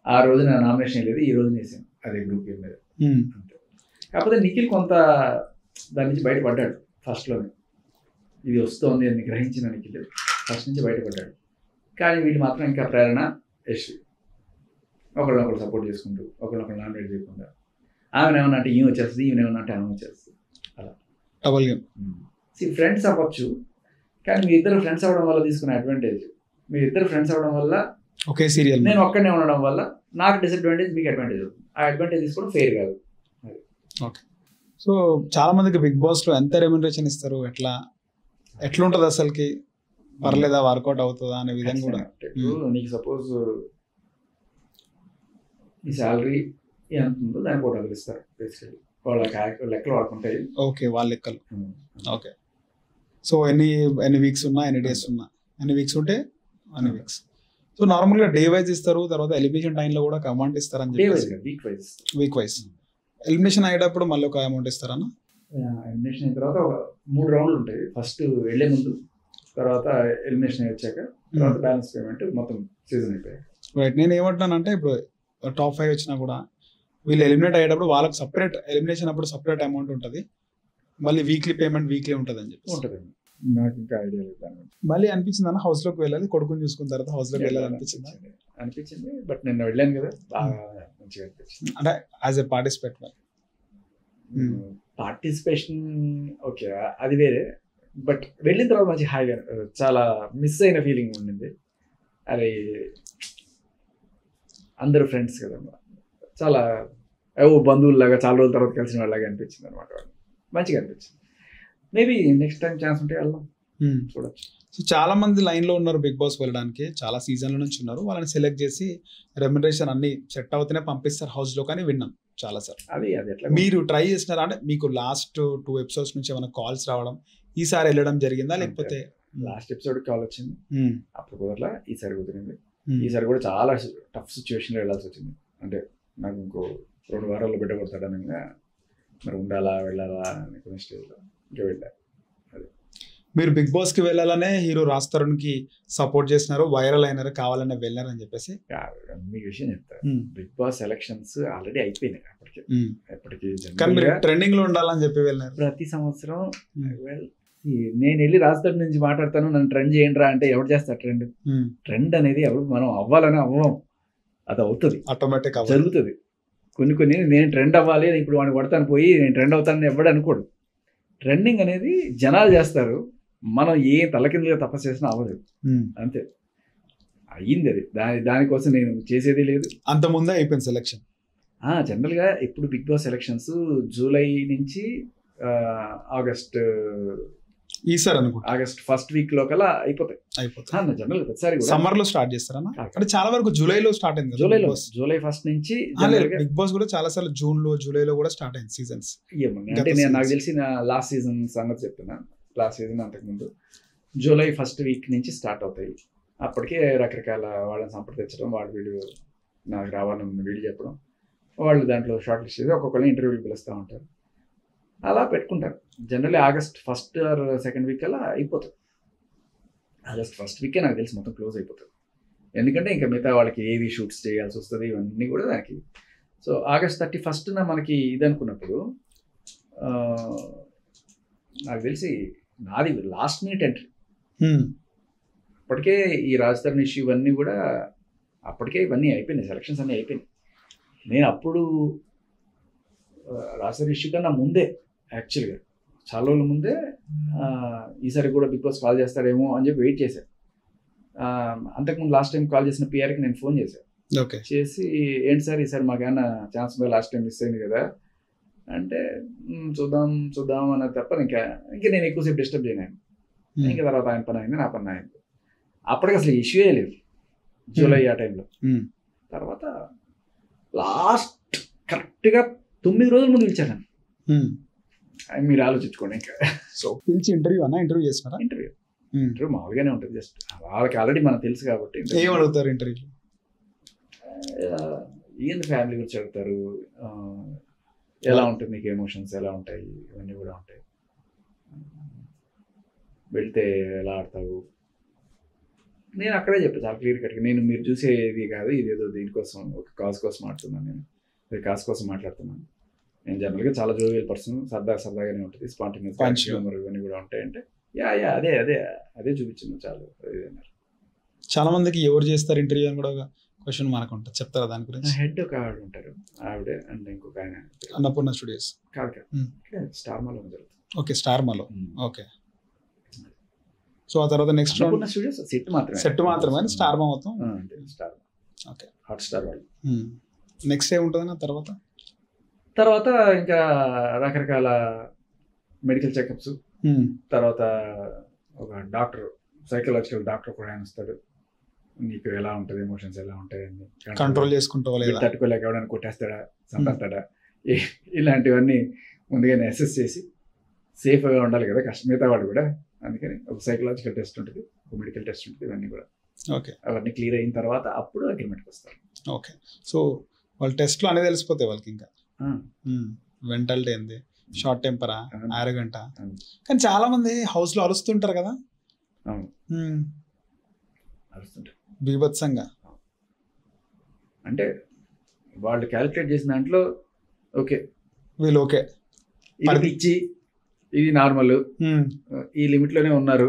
ఆ రోజు నా నామినేషన్ లేదు, ఈ రోజు వేసాను అదే గ్రూప్ గేమ్ మీద అంతే. కాకపోతే నిఖిల్ కొంత దాని నుంచి బయటపడ్డాడు ఫస్ట్లోనే, ఇది వస్తుంది అని గ్రహించిన నిఖిల్ ఫస్ట్ నుంచి బయటపడ్డాడు. కానీ వీళ్ళు మాత్రం ఇంకా ప్రేరణ యశ్వి ఒకళ్ళొకళ్ళు సపోర్ట్ చేసుకుంటూ ఒకళ్ళొకళ్ళు నామినేట్ చేయకుండా, ఆమె ఏమన్నా అంటే ఈమె వచ్చేస్తుంది, ఈమె ఏమన్నా అంటే ఆమె వచ్చేస్తుంది, అలా
డబుల్ గేమ్.
ఫ్రెండ్స్ అవ్వచ్చు, కానీ మీ ఇద్దరు ఫ్రెండ్స్ అవ్వడం వల్ల తీసుకునే అడ్వాంటేజ్, మీ ఇద్దరు ఫ్రెండ్స్ అవ్వడం వల్ల
ఒకే సీరియల్
నేను ఒక్కడనే ఉండడం వల్ల నాకు డిసడ్వాంటేజ్, మీకు అడ్వాంటేజ్ అవుతుంది. ఆ అడ్వాంటేజ్ తీసుకోవడం ఫెయిర్ కాదు.
ఓకే. సో చాలా మందికి బిగ్ బాస్ లో ఎంత రెమ్యునరేషన్ ఇస్తారు, ఎట్లుంటది అసలుకి, పర్లేదా, వర్కౌట్ అవుతుందా అనే విధంగా కూడా.
నీకు సపోజ్ నీ శాలరీ ఎంత ఉందో దానికి కూడా ఇస్తారు బేసికలీ, వాళ్ళ లెక్కలు వాడుకుంటాయి.
ఓకే, వాళ్ళ లెక్కలు. ఓకే. సో ఎన్ని వీక్స్ ఉన్నా, ఎన్ని డేస్ ఉన్నా, ఎన్ని వీక్స్ ఉంటే అన్ని వీక్స్. సో నార్మల్గా డే వైజ్ ఇస్తారు, తర్వాత ఎలిమినేషన్ టైంలో కూడా ఒక అమౌంట్ ఇస్తారని చెప్పి. వీక్ వైజ్ ఎలిమినేషన్ అయ్యేటప్పుడు మళ్ళీ ఒక అమౌంట్ ఇస్తారన్న.
ఎలిమినేషన్ అయిన తర్వాత ఒక 3 రౌండ్లు ఉంటాయి. ఫస్ట్ వెళ్లే ముందు, తర్వాత ఎలిమినేషన్ వచ్చాక, తర్వాత బ్యాలెన్స్ పేమెంట్ మొత్తం సీజన్ అయిపోయాక.
రైట్. నేను ఏమంటున్నానంటే ఇప్పుడు టాప్ 5 వచ్చినా కూడా వీళ్ళు ఎలిమినేట్ అయ్యేటప్పుడు వాళ్ళకి సపరేట్, ఎలిమినేషన్ అప్పుడు సపరేట్ అమౌంట్ ఉంటుంది, మళ్ళీ వీక్లీ పేమెంట్ వీక్లీ ఉంటుంది అని చెప్పి
ఉంటుంది. నాకు ఇంకా ఐడియా లేదు.
మళ్ళీ అనిపించింది అన్న హౌస్ లోకి వెళ్ళాలి, కొడుకుని చూసుకున్న తర్వాత హౌస్ లోకి వెళ్ళాలి
అనిపించింది. బట్ నేను వెళ్ళాను కదా, బాగా మంచిగా అనిపించింది.
అంటే యాజ్ ఎ
పార్టిసిపేషన్ ఓకే, అది వేరే. బట్ వెళ్ళిన తర్వాత మంచి హాయిగా, చాలా మిస్ అయిన ఫీలింగ్ ఉండింది. అరే అందరూ ఫ్రెండ్స్ కదా, చాలా బంధువుల్లాగా చాలా రోజుల తర్వాత కలిసిన వాళ్ళగా అనిపించింది అనమాట. మంచిగా అనిపించింది. మేబీ నెక్స్ట్ టైం ఛాన్స్ ఉంటే వెళ్దాం, చూడొచ్చు.
సో చాలా మంది లైన్ లో ఉన్నారు బిగ్ బాస్ వెళ్ళడానికి, చాలా సీజన్ల నుంచి ఉన్నారు. వాళ్ళని సెలెక్ట్ చేసి రెమ్యునరేషన్ అన్ని సెట్ అవుతూనే పంపిస్తారు హౌస్ లో, కానీ విన్నాం చాలా సార్.
అది ఎట్లా
మీరు ట్రై చేసినారా? అంటే మీకు లాస్ట్ 2 ఎపిసోడ్స్ నుంచి ఏమైనా కాల్స్ రావడం, ఈసారి వెళ్ళడం జరిగిందా? లేకపోతే
లాస్ట్ ఎపిసోడ్ కాల్ వచ్చింది, అప్పుడు కుదరలా, ఈసారి కుదిరింది. ఈసారి కూడా చాలా టఫ్ సిచ్యువేషన్ లో వెళ్ళాల్సి వచ్చింది. అంటే నాకు ఇంకో 2 వారాల్లో బిడ్డ కొడతాడనగా మరి ఉండాలా వెళ్ళాలా అనుకునే స్టేజ్లో ఇంకా వెళ్ళారు.
మీరు బిగ్ బాస్ కి వెళ్ళాలనే హీరో రాజ్ తరుణ్ కి సపోర్ట్ చేసినారు, వైరల్ అయినారు, కావాలనే వెళ్ళారని చెప్పేసి.
మీకు విషయం చెప్తారు, బిగ్ బాస్ ఎలక్షన్స్ ఆల్రెడీ అయిపోయినాయి ఎప్పటికీ
ట్రెండింగ్ లో ఉండాలని చెప్పి వెళ్ళారు.
ప్రతి సంవత్సరం నేను వెళ్ళి రాజ్ తరుణ్ నుంచి మాట్లాడతాను, నన్ను ట్రెండ్ చేయండి రా అంటే ఎవరు చేస్తారు? ట్రెండ్ అనేది ఎవరు మనం అవ్వాలని అవ్వం, అది అవుతుంది,
ఆటోమేటిక్
జరుగుతుంది. కొన్ని నేను ట్రెండ్ అవ్వాలి, ఇప్పుడు వాడిని కొడతాను పోయి నేను ట్రెండ్ అవుతానని ఎవడు అనుకోడు. ట్రెండింగ్ అనేది జనాలు చేస్తారు, మనం ఏ తలకిందులుగా తపస్సు చేసినా అవ్వదు, అంతే. అయ్యింది అది, దానికోసం నేను చేసేది లేదు.
అంత ముందే అయిపోయింది సెలక్షన్.
జనరల్గా ఇప్పుడు బిగ్ బాస్ ఎలక్షన్స్ జూలై నుంచి ఆగస్ట్
ఈసారి అనుకుంటా
ఆగస్ట్ ఫస్ట్ వీక్ లో కల్లా అయిపోతాయి. జనరల్ ప్రతిసారి
సమ్మర్ లో స్టార్ట్ చేస్తారన్నా, అంటే చాలా వరకు జూలైలో స్టార్ట్ అయింది.
జూలై ఫస్ట్ నుంచి
బిగ్ బాస్ కూడా చాలా సార్లు జూన్ లో జూలైలో కూడా స్టార్ట్ అయింది సీజన్స్.
అంటే నేను నాకు తెలిసిన లాస్ట్ సీజన్ సంగతి చెప్తున్నా. లాస్ట్ సీజన్ అంతకుముందు జూలై ఫస్ట్ వీక్ నుంచి స్టార్ట్ అవుతాయి. అప్పటికే రకరకాల వాళ్ళని సంప్రదించడం, వాళ్ళు వీళ్ళు నాకు రావాలని వీళ్ళు చెప్పడం, వాళ్ళు దాంట్లో షార్ట్ లిస్ట్ చేసి ఒక్కొక్కరిని ఇంటర్వ్యూకి పిలుస్తూ ఉంటారు. అలా పెట్టుకుంటారు. Generally August first or second week అలా అయిపోతుంది. ఆగస్ట్ ఫస్ట్ వీకే నాకు తెలిసి మొత్తం క్లోజ్ అయిపోతుంది. ఎందుకంటే ఇంకా మిగతా వాళ్ళకి ఏవి షూట్స్ చేయాల్సి వస్తుంది, ఇవన్నీ కూడా దానికి. సో ఆగస్ట్ 31న మనకి ఇది అనుకున్నప్పుడు నాకు తెలిసి నాది లాస్ట్ మినిట్ ఎంట్రీ. అప్పటికే ఈ రాజ్ తరుణ్ ఇష్యూ ఇవన్నీ కూడా అప్పటికే ఇవన్నీ అయిపోయినాయి, సెలక్షన్స్ అన్నీ అయిపోయినాయి. నేను అప్పుడు రాజ్ తరుణ్ ఇష్యూ కన్నా ముందే యాక్చువల్గా చాలా రోజుల ముందే ఈసారి కూడా బిగ్ బాస్ కాల్ చేస్తాడేమో అని చెప్పి వెయిట్ చేశాను. అంతకుముందు లాస్ట్ టైం కాల్ చేసిన పిఆర్కి నేను ఫోన్ చేశాను,
ఓకే.
చేసి ఏంటి సార్ ఈసారి మాకేమన్నా ఛాన్స్ లాస్ట్ టైం మిస్ అయింది కదా అంటే చూద్దాం చూద్దాం అన్నది తప్ప ఇంకా నేను ఎక్కువసేపు డిస్టర్బ్ చేయను. ఇంకా తర్వాత ఆయన పని అయింది, నా పని అయింది. అప్పటికి అసలు ఇష్యూ లేదు జూలై ఆ టైంలో. తర్వాత లాస్ట్ కరెక్ట్గా 9 రోజుల ముందు పిలిచాను నన్ను. మీరు ఆలోచించుకోండి. ఇంకా
సో పిలిచి ఇంటర్వ్యూ చేస్తున్నారా?
ఇంటర్వ్యూ మామూలుగానే ఉంటుంది. జస్ట్ వాళ్ళకి ఆల్రెడీ మనకు తెలుసు కాబట్టి.
ఏం అడుగుతారు ఇంటర్వ్యూలో?
ఏంది ఫ్యామిలీ గురించి అడుగుతారు, ఎలా ఉంటుంది నీకు, ఎమోషన్స్ ఎలా ఉంటాయి, ఇవన్నీ కూడా ఉంటాయి. వెళ్తే ఎలా ఆడతావు, నేను అక్కడే చెప్పాను చాలా క్లియర్ కట్గా. మీరు చూసేది కాదు, ఇదేదో దీనికోసం ఒక కాజ్ కోసం ఆడుతున్నాను. నేను కాజ్ కోసం మాట్లాడుతున్నాను. నేను జనరల్గా చాలా జోవియల్ పర్సన్, సరదాగానే ఉంటుంది, స్పాంటేనియస్ ఇవన్నీ కూడా ఉంటాయంటే అదే చూపించింది చాలు.
చాలా మందికి ఎవరు చేస్తారు ఇంటర్వ్యూ అని కూడా క్వశ్చన్ మనకు ఉంటుంది, చెప్తారా దాని గురించి?
హెడ్ ఒక ఆవిడ ఉంటారు, ఆవిడే అండ్ ఇంకొక ఆయన
అన్నపూర్ణ స్టూడియోస్
కాదు స్టార్ మాలో జరుగుతుంది.
ఓకే, స్టార్ మాలో. ఓకే. సో ఆ తర్వాత నెక్స్ట్
స్టూడియోస్
సెట్ మాత్రమే స్టార్ మా మొత్తం.
స్టార్.
ఓకే.
హాట్ స్టార్ వాళ్ళు.
నెక్స్ట్ ఏముంటుంది
తర్వాత ఇంకా రకరకాల మెడికల్ చెకప్స్, తర్వాత ఒక డాక్టర్, సైకలాజికల్ డాక్టర్ కూడా ఆయన వస్తాడు. నీకు ఎలా ఉంటుంది, ఎమోషన్స్ ఎలా ఉంటాయి అని
కంట్రోల్ చేసుకుంటా,
తట్టుకోలేక ఎవడైనా కొట్టేస్తాడా, చంపేస్తాడా, ఇలాంటివన్నీ ముందుగానే అసెస్ చేసి సేఫ్గా ఉండాలి కదా మిగతా వాడు కూడా. అందుకని ఒక సైకలాజికల్ టెస్ట్ ఉంటుంది, ఒక మెడికల్ టెస్ట్ ఉంటుంది, ఇవన్నీ కూడా.
ఓకే.
అవన్నీ క్లియర్ అయిన తర్వాత అప్పుడు అగ్రిమెంట్కి వస్తారు.
ఓకే. సో వాళ్ళ టెస్ట్లో అన్నీ తెలిసిపోతాయి వాళ్ళకి. ఇంకా మెంటాలిటీ ఏంది, షార్ట్ టెంపరా, ఆరోగంట. కానీ చాలా మంది హౌస్లో అరుస్తుంటారు కదా,
అరుస్తుంటారు
బీభత్సంగా.
అంటే వాళ్ళు క్యాలిక్యులేట్ చేసిన దాంట్లో ఓకే
వీళ్ళు ఓకే
పిచ్చి, ఇది నార్మల్, ఈ లిమిట్ లోనే ఉన్నారు,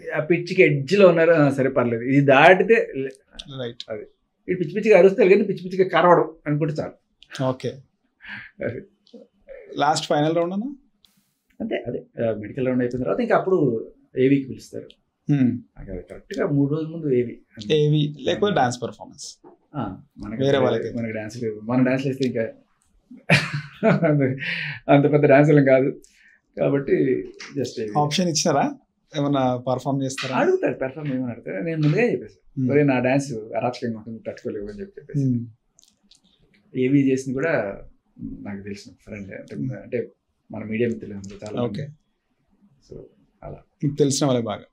ఆ పిచ్చికి ఎడ్జ్లో ఉన్నారు, సరే పర్లేదు, ఇది దాటితే
రైట్,
అది ఇది పిచ్చి పిచ్చిగా అరుస్తారు కానీ పిచ్చి పిచ్చిగా కరవడం అనుకుంటే చాలు.
ఓకే. లాస్ట్ ఫైనల్ రౌండ్ అన్న
అంతే. అదే మెడికల్ రౌండ్ అయిపోయిన తర్వాత ఇంకా అప్పుడు ఏవీకి పిలుస్తారు. కరెక్ట్గా 3 రోజుల ముందు ఏవి
లేకపోతే డాన్స్ పర్ఫార్మెన్స్.
వేరే వాళ్ళకి మనకి డాన్స్ లేవు, మన డాన్స్ వేస్తే ఇంకా అంత పెద్ద డాన్సులు కాదు కాబట్టి జస్ట్
ఆప్షన్ ఇచ్చారా, ఏమన్నా పర్ఫార్మ్ చేస్తారా?
అడుగుతారు, పర్ఫార్మ్ ఏమని అడుగుతారు. నేను ముందుగా చెప్పేసి మరి నా డాన్స్ అరాచకంగా ఉంటుంది, తట్టుకోలేవు అని చెప్పేసి. ఏవి చేసింది కూడా నాకు తెలిసిన ఫ్రెండ్, అంటే మన మీడియా మిత్రులు చాలా.
ఓకే.
సో అలా
తెలిసిన వాళ్ళే బాగా.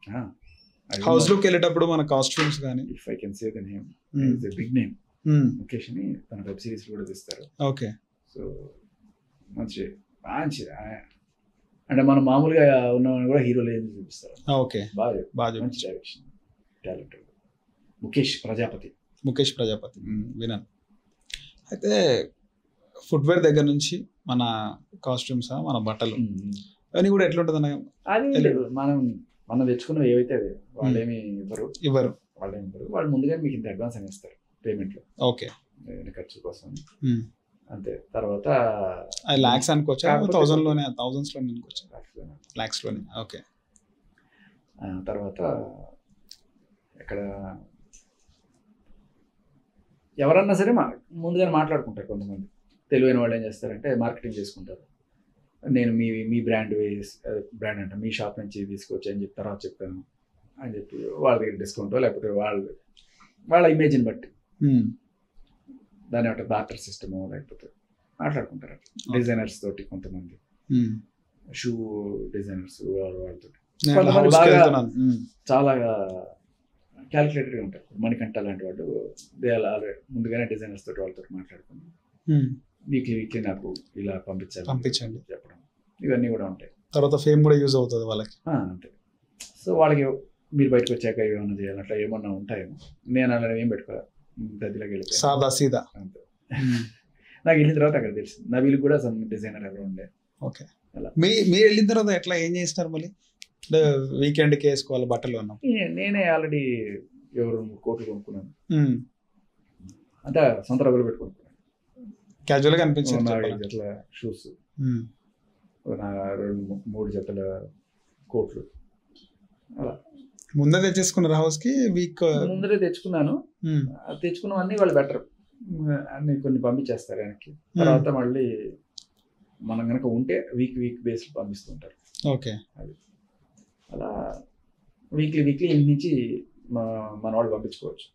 హౌస్ లోకి వెళ్ళేటప్పుడు మన కాస్ట్యూమ్స్ కానీ,
if I can say the name, is a big name, Mukesh అని, తన వెబ్ సిరీస్ కూడా తీస్తారు.
ఓకే.
సో మంచి అంటే మనం మామూలుగా ఉన్నవాడిని కూడా హీరోలు ఏం చూపిస్తారు.
ఓకే.
బాగా మంచి డైరెక్షన్, టాలెంటెడ్. ముఖేష్ ప్రజాపతి
విన్నాను. అయితే ఫుట్వేర్ దగ్గర నుంచి మన కాస్ట్యూమ్స్, మన బట్టలు అవన్నీ కూడా ఎట్లుంటుంది అన్న?
అది మనం తెచ్చుకున్నవి ఏవైతే అది వాళ్ళేమి
ఇవ్వరు.
వాళ్ళు ముందుగా మీకు ఇంత అడ్వాన్స్ అని ఇస్తారు పేమెంట్లో.
ఓకే.
ఖర్చు కోసం అంతే. తర్వాత
లాక్స్ అనుకోవచ్చా, థౌసండ్స్ లోనే అనుకోవచ్చు? లాక్స్ లోనే. ఓకే.
తర్వాత ఎక్కడ ఎవరన్నా సరే ముందుగానే మాట్లాడుకుంటారు. కొంతమంది తెలివైన వాళ్ళు ఏం చేస్తారంటే మార్కెటింగ్ చేసుకుంటారు. నేను మీ బ్రాండ్ అంటే మీ షాప్ నుంచి తీసుకొచ్చి అని చెప్పి తర్వాత చెప్తాను అని చెప్పి వాళ్ళ దగ్గర డిస్కౌంట్, లేకపోతే వాళ్ళ ఇమేజ్ని బట్టి దాని ఒక బార్టర్ సిస్టము లేకపోతే మాట్లాడుకుంటారు. డిజైనర్స్ తోటి కొంతమంది, షూ డిజైనర్స్ వాళ్ళతో చాలా క్యాలిక్యులేటెడ్గా ఉంటారు. మణికంఠ లాంటి వాళ్ళు ముందుగానే డిజైనర్స్ తోటి వాళ్ళతో మాట్లాడుకుని వీక్లీ నాకు ఇలా పంపించండి చెప్పడం, ఇవన్నీ కూడా ఉంటాయి.
తర్వాత ఫేమ్ కూడా యూజ్ అవుతుంది వాళ్ళకి.
అంతే. సో వాళ్ళకి మీరు బయటకు వచ్చాక ఏమన్నా చేయాలి అట్లా ఏమన్నా ఉంటాయేమో. నేను అలా ఏం పెట్టుకోవాలి, గదిలోకి వెళ్ళి
సాదా సీదా
అంతే. నాకు వెళ్ళిన తర్వాత అక్కడ తెలిసింది నా వీళ్ళకి కూడా సమ్ డిజైనర్ ఎవరు ఉండే.
ఓకే. మీరు వెళ్ళిన తర్వాత ఎట్లా ఏం చేస్తారు మళ్ళీ? వీకెండ్కి వేసుకోవాలి బట్టలు అన్నాం.
నేనే ఆల్రెడీ ఎవరు కోట్లు కొనుక్కున్నాను, అంతా సొంత డబ్బులు పెట్టుకున్నాను.
క్యాజువల్ గా అనిపించింది.
5 జతల షూస్, 2-3 జతల కోట్లు, అలా
ముందే తెచ్చేసుకున్నారు హౌస్ కి వీక్
ముందరే తెచ్చుకున్నాను. తెచ్చుకున్నవన్నీ వాళ్ళు బెటర్ అన్ని కొన్ని పంపించేస్తారు వెనక్కి. తర్వాత మళ్ళీ మనం కనుక ఉంటే వీక్ బేస్ పంపిస్తుంటారు.
ఓకే,
అది అలా వీక్లీ ఇంటి నుంచి మన వాళ్ళు పంపించుకోవచ్చు.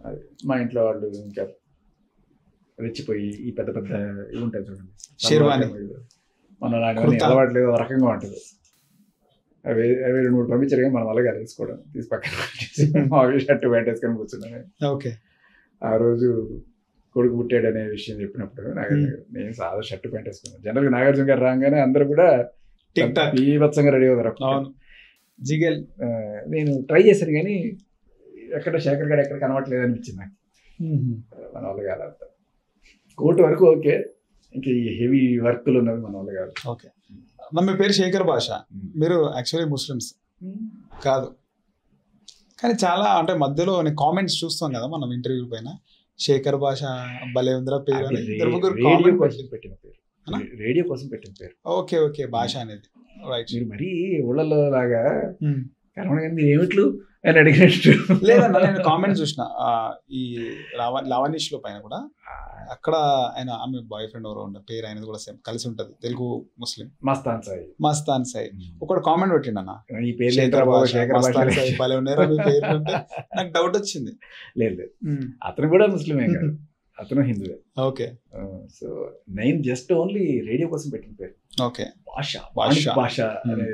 అది మా ఇంట్లో వాళ్ళు ఇంకా రెచ్చిపోయి ఈ పెద్ద ఇవి ఉంటాయి చూడండి,
షేర్వాణి,
మన అలవాటు లేదు, రకంగా ఉంటుంది. అవి 2-3 పంపించారు కానీ మనం అలాగే తీసుకోవడం, తీసి పక్కన షర్ట్ వేటేసుకొని కూర్చున్నాను.
ఓకే,
ఆ రోజు కొడుకు పుట్టాడు అనే విషయం చెప్పినప్పుడు నేను సాదా షర్ట్ ప్యాంట్ వేసుకున్నాను. జనరల్గా నాగార్జున గారు రాగానే అందరూ కూడా బీభత్సంగా రెడీ అవుతారు.
జిగల్
నేను ట్రై చేశాను కానీ ఎక్కడ శేఖర్ గారు ఎక్కడ కనబడలేదు అనిపించింది నాకు. మన వాళ్ళు కాదు అంత కోర్టు వరకు ఓకే, ఇంకా ఈ హెవీ వర్క్లు ఉన్నది మన వాళ్ళు కాదు.
ఓకే, మీ పేరు శేఖర్ భాష, మీరు యాక్చువల్లీ ముస్లిమ్స్ కాదు, కానీ చాలా అంటే మధ్యలో కామెంట్స్ చూస్తాం కదా మనం ఇంటర్వ్యూ పైన, శేఖర్ భాష భలే ఉందిరా పేరు అని
రేడియో కోసం పెట్టిన పేరు.
ఓకే, భాష అనేది రైట్.
మీరు మరీ ఊళ్ళలో లాగా కనబడగా ఏమిట్లు అని అడిగినట్టు
లేదన్నా, నేను కామెంట్స్ చూసిన ఈ లవనీష్ లో పైన కూడా, అక్కడ ఆయన ఆమె బాయ్ ఫ్రెండ్ ఎవరో ఉండే పేరు ఆయనది కూడా సేమ్ కలిసి ఉంటది, తెలుగు ముస్లిం, మస్తాన్ సాయి. ఒకడు కామెంట్ పెట్టిండన్న
ఈ పేరు
భలే ఉన్నారా మీ పేరు అంటే నాకు డౌట్ వచ్చింది.
లేదు, అతను కూడా ముస్లిమే కాదు, అతను హిందువే.
ఓకే,
సో నేను జస్ట్ ఓన్లీ రేడియో కోసం పెట్టిన పేరు.
ఓకే,
భాష అనే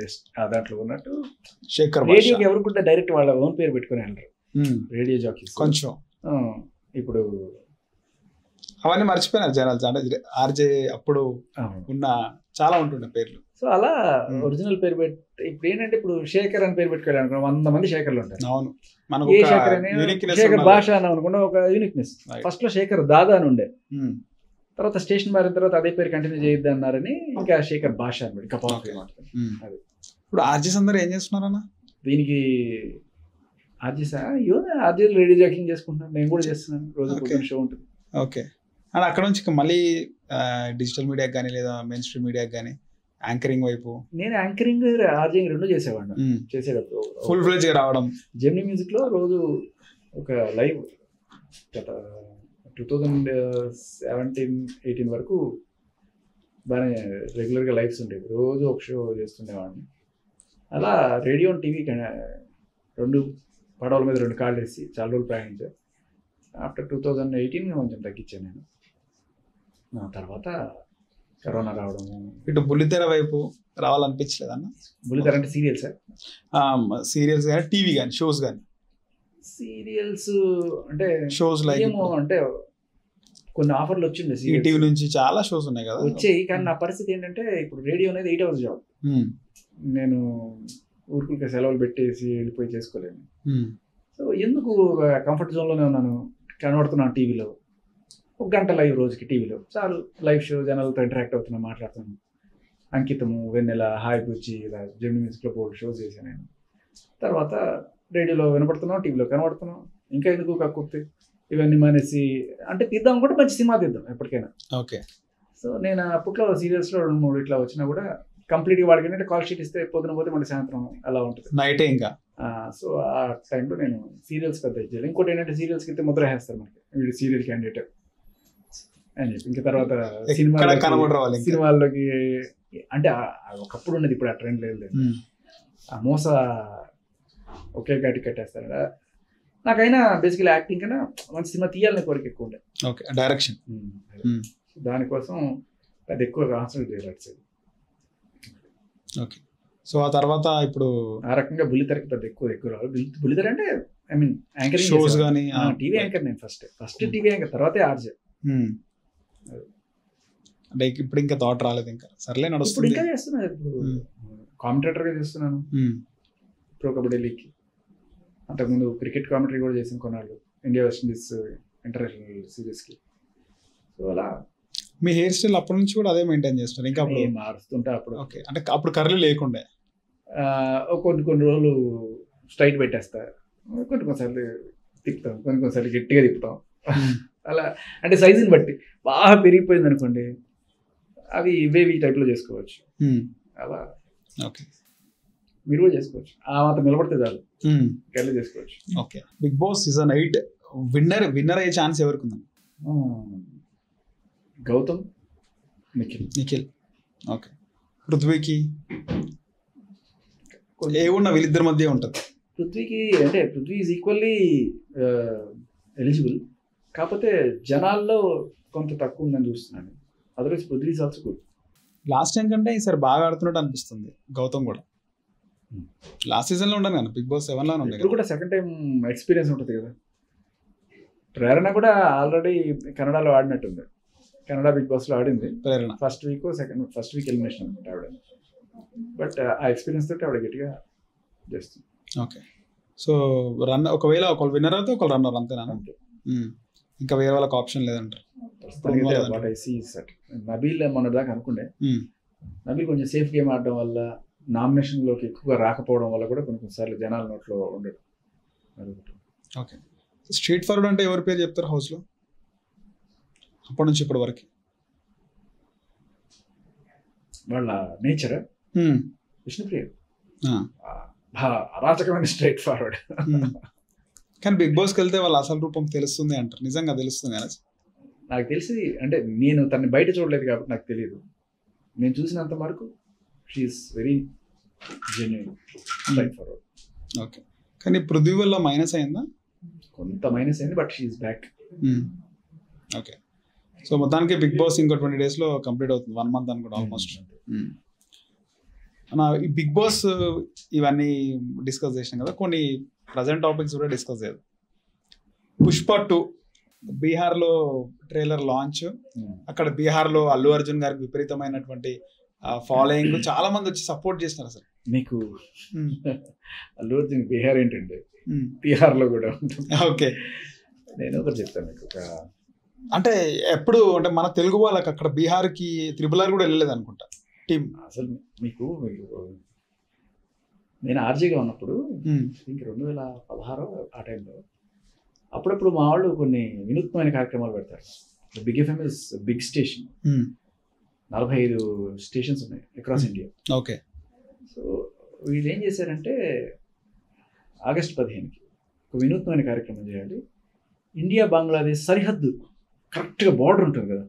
దాంట్లో ఉన్నట్టు
శేఖర్.
రేడియోకి ఎవరు కూడా డైరెక్ట్ వాళ్ళ ఓన్ పేరు పెట్టుకుని వెళ్ళరు రేడియో జాకీస్.
కొంచెం
ఇప్పుడు
అవన్నీ మర్చిపోయినారు జనాలు, అంటే ఆర్జే అప్పుడు ఉన్న చాలా ఉంటుండే పేర్లు.
సో అలా ఒరిజినల్ పేరు పెట్టి ఇప్పుడు ఏంటంటే ఇప్పుడు శేఖర్ అని పేరు పెట్టుకోవాలి 100 మంది శేఖర్లు ఉంటారు.
అవును,
ఏ శేఖర్ అని శేఖర్ భాష అని అనుకున్నా ఒక యూనిక్నెస్. ఫస్ట్ లో శేఖర్ దాదా అని ఉండే, తర్వాత స్టేషన్ మారిన తర్వాత అదే పేరు కంటిన్యూ చేయొద్దు అన్నారని ఇంకా శేఖర్ భాష అని ఇంకా పవర్ఫుల్ ఉంటుంది. అది
ఇప్పుడు ఆర్జీస్ అందరూ ఏం చేస్తున్నారన్న
దీనికి? ఆర్జీస్ రేడియో జాకింగ్ చేసుకుంటున్నాను, నేను కూడా చేస్తున్నాను, రోజు షో ఉంటుంది.
ఓకే, అండ్ అక్కడ నుంచి మళ్ళీ డిజిటల్ మీడియాకి కానీ లేదా మెయిన్ స్ట్రీమ్ మీడియాకి కానీ యాంకరింగ్ వైపు?
నేను యాంకరింగ్ ఆర్జింగ్ రెండు చేసేవాడిని. చేసేటప్పుడు
ఫుల్ ఫ్లెడ్జ్ గా రావడం
జెమినీ మ్యూజిక్ లో రోజు ఒక లైవ్ 2017-18 వరకు బాగానే రెగ్యులర్గా లైవ్స్ ఉండేవి, రోజు ఒక షో చేస్తుండేవాడిని. అలా రేడియో టీవీ 2 పడవల మీద 2 కాళ్ళు వేసి చాలా రోజులు ప్రయాణించాను. ఆఫ్టర్ 2018 కొంచెం తగ్గించాను నేను. తర్వాత కరోనా రావడము.
ఇటు బుల్లితెర వైపు రావాలనిపించలేదన్న?
బుల్లితెర అంటే సీరియల్స్
కానీ టీవీ కానీ షోస్ కానీ?
సీరియల్స్ అంటే
షోస్ లైక్
ఏమో అంటే కొన్ని ఆఫర్లు వచ్చిండే
టీవీ నుంచి చాలా షోస్ ఉన్నాయి కదా
వచ్చాయి. కానీ నా పరిస్థితి ఏంటంటే ఇప్పుడు రేడియో అనేది 8 hours జాబ్. నేను ఊరుకులకి సెలవులు పెట్టేసి వెళ్ళిపోయి చేసుకోలేను. సో ఎందుకు కంఫర్ట్ జోన్లోనే ఉన్నాను, కనబడుతున్నాను టీవీలో 1 గంట లైవ్ రోజుకి టీవీలో చాలు. లైవ్ షో జనాలతో ఇంటరాక్ట్ అవుతున్నాను, మాట్లాడుతున్నాను. అంకితము, వెన్నెల, హాయ్ బుచ్చి, ఇలా జెమినీ మ్యూజిక్లో 4 షోస్ చేశాను నేను. తర్వాత రేడియోలో వినపడుతున్నాం, టీవీలో కనబడుతున్నాం, ఇంకా ఎందుకు కక్కుర్తి ఇవన్నీ మానేసి అంటే తీద్దాం కూడా మంచి సినిమా తీద్దాం ఎప్పటికైనా.
ఓకే.
సో నేను అప్పట్లో సీరియల్స్లో 2-3 ఇట్లా వచ్చినా కూడా కంప్లీట్గా వాడికి ఏంటంటే కాల్ షీట్ ఇస్తే పొద్దున పోతే మళ్ళీ సాయంత్రం అలా ఉంటుంది,
నైటే ఇంకా.
సో ఆ టైంలో నేను సీరియల్స్ పెద్ద ఇచ్చేది. ఇంకోటి ఏంటంటే సీరియల్స్కి అయితే ముద్ర వేస్తారు మనకి, వీడు సీరియల్ క్యాండిడేట్ అని చెప్పి. ఇంకా తర్వాత సినిమాల్లోకి అంటే ఒకప్పుడు ఉన్నది, ఇప్పుడు ఆ ట్రెండ్ లేదు. ఆ మోస ఒకే గాటి కట్టేస్తారు. నాకైనా బేసికలీ యాక్టింగ్ కన్నా మంచి సినిమా తీయాలని కోరిక ఎక్కువ ఉండే.
Okay, direction.
దానికోసం అది ఎక్కువ కాన్సన్ట్రేట్ చేయాలి.
ఓకే. సో ఆ తర్వాత ఇప్పుడు
ఆ రకంగా బుల్లితెరకి పెద్ద ఎక్కువ రావాలి. బుల్లితెర అంటే ఐ మీన్ యాంకరింగ్
షోస్ కానీ
టీవీ యాంకర్. నేను ఫస్ట్ టీవీ యాంకర్, తర్వాతే ఆర్జే.
అంటే ఇప్పుడు ఇంకా థాట్ రాలేదు, ఇంకా సర్లే నడుస్తుంది.
ఇప్పుడు ఇంకా చేస్తున్నాను, ఇప్పుడు కామెంటేటర్గా చేస్తున్నాను ప్రో కబడ్డీ లీగ్కి. అంతకుముందు క్రికెట్ కామెంటరీ కూడా చేసాను కొన్నాళ్ళు, ఇండియా వెస్ట్ ఇండీస్ ఇంటర్నేషనల్ సిరీస్కి. సో అలా.
మీ హెయిర్ స్టైల్ అప్పటి నుంచి కూడా అదే మెయింటైన్ చేస్తున్నారు ఇంకా? అప్పుడు
మారుస్తుంటా అప్పుడు.
ఓకే, అంటే అప్పుడు కర్లీ లేకుండే
కొన్ని రోజులు స్ట్రైట్ పెట్టేస్తా, కొన్నిసార్లు తిప్పుతాం, కొన్నిసార్లు గట్టిగా తిప్పుతాం. అలా అంటే సైజుని బట్టి బాగా పెరిగిపోయింది అనుకోండి, అవి వేవి టైప్లో చేసుకోవచ్చు అలా.
ఓకే.
మీరు కూడా చేసుకోవచ్చు. ఆ మాత్రం నిలబడితే చాలు, గెలి చేసుకోవచ్చు.
Okay, Bigg Boss season 8 winner అయ్యే ఛాన్స్ ఎవరికి ఉంది?
గౌతమ్,
నిఖిల్. ఓకే, పృథ్వీకి ఏమున్నా వీళ్ళిద్దరి మధ్య ఉంటుంది.
పృథ్వీకి అంటే పృథ్వీ ఈజ్ ఈక్వల్లీ ఎలిజిబుల్, కాకపోతే జనాల్లో కొంత తక్కువ ఉందని చూస్తున్నాను. Otherwise Prithvi is also good.
Last time కంటే ఈసారి బాగా ఆడుతున్నట్టు అనిపిస్తుంది గౌతమ్ కూడా. లాస్ట్ సీజన్ లో ఉండను కానీ బిగ్ బాస్ 7 లోనే
ఇప్పుడు కూడా సెకండ్ టైం ఎక్స్పీరియన్స్ ఉంటుంది కదా. ప్రేరణ కూడా ఆల్రెడీ కన్నడలో ఆడినట్టుంది, కన్నడ బిగ్ బాస్ లో ఆడింది.
ప్రేరణ
ఫస్ట్ వీక్ ఎలిమినేషన్ అనమాట ఆవిడ. బట్ ఆ ఎక్స్పీరియన్స్ తోటి ఆవిడ గట్టిగా చేస్తుంది.
ఓకే, సో ఒకవేళ ఒకళ్ళు విన్నర్ అయితే ఒకళ్ళు రన్నర్, అంతేనా? ఇంకా వేరే వాళ్ళకి ఆప్షన్ లేదంటారు.
What I see is that Nabeel మొన్న దాకా అనుకుండే, నబీల్ కొంచెం సేఫ్ గేమ్ ఆడడం వల్ల, నామినేషన్ లోకి ఎక్కువగా రాకపోవడం వల్ల కూడా కొన్నిసార్లు జనాల నోట్లో ఉండడం.
ఓకే, స్ట్రీట్ ఫార్వర్డ్ అంటే ఎవరి పేరు చెప్తారు హౌస్ లో అప్పటి నుంచి ఇప్పటి వరకు?
వాళ్ళ నేచర్ విష్ణుప్రియ అరాచకమైన స్ట్రైట్ ఫార్వర్డ్.
కానీ బిగ్ బాస్కి వెళ్తే వాళ్ళ అసలు రూపం తెలుస్తుంది అంటారు, నిజంగా తెలుస్తుంది కదా?
నాకు తెలిసి అంటే నేను తనని బయట చూడలేదు కాబట్టి నాకు తెలియదు. నేను చూసినంత వరకు she's very genuine straightforward.
Okay, కానీ పృథ్వీ వల్ల మైనస్ అయిందా?
కొంత మైనస్ అయింది, but she's back.
Okay, so మొత్తానికి బిగ్ బాస్ ఇంకో 20 days లో కంప్లీట్ అవుతుంది, 1 month అనుకుంటా ఆల్మోస్ట్. ఈ బిగ్ బాస్ ఇవన్నీ డిస్కస్ చేసినాం కదా, కొన్ని ప్రజెంట్ టాపిక్స్ కూడా డిస్కస్ చేయాలి. పుష్ప 2 బీహార్లో ట్రైలర్ లాంచ్. అక్కడ బీహార్లో అల్లు అర్జున్ గారికి విపరీతమైనటువంటి ఫాలోయింగ్, చాలా మంది వచ్చి సపోర్ట్ చేస్తున్నారు. అసలు
మీకు అల్లు అర్జున్ బీహార్ ఏంటండి, బీహార్లో కూడా ఉంటుంది.
ఓకే,
నేను ఒకటి చెప్తాను మీకు.
అంటే ఎప్పుడు అంటే మన తెలుగు వాళ్ళకి అక్కడ బీహార్కి త్రిబుల్ ఆర్ కూడా వెళ్ళలేదు అనుకుంటా టీమ్.
అసలు మీకు నేను ఆర్జీగా ఉన్నప్పుడు ఇంక 2016 ఆ టైంలో అప్పుడప్పుడు మా వాళ్ళు కొన్ని వినూత్నమైన కార్యక్రమాలు పెడతారు. Big FM is big station, 45 stations ఉన్నాయి అక్రాస్ ఇండియా.
ఓకే,
సో వీళ్ళు ఏం చేశారంటే ఆగస్టు 15కి ఒక వినూత్నమైన కార్యక్రమం చేయాలి. ఇండియా బంగ్లాదేశ్ సరిహద్దు కరెక్ట్గా బార్డర్ ఉంటుంది కదా,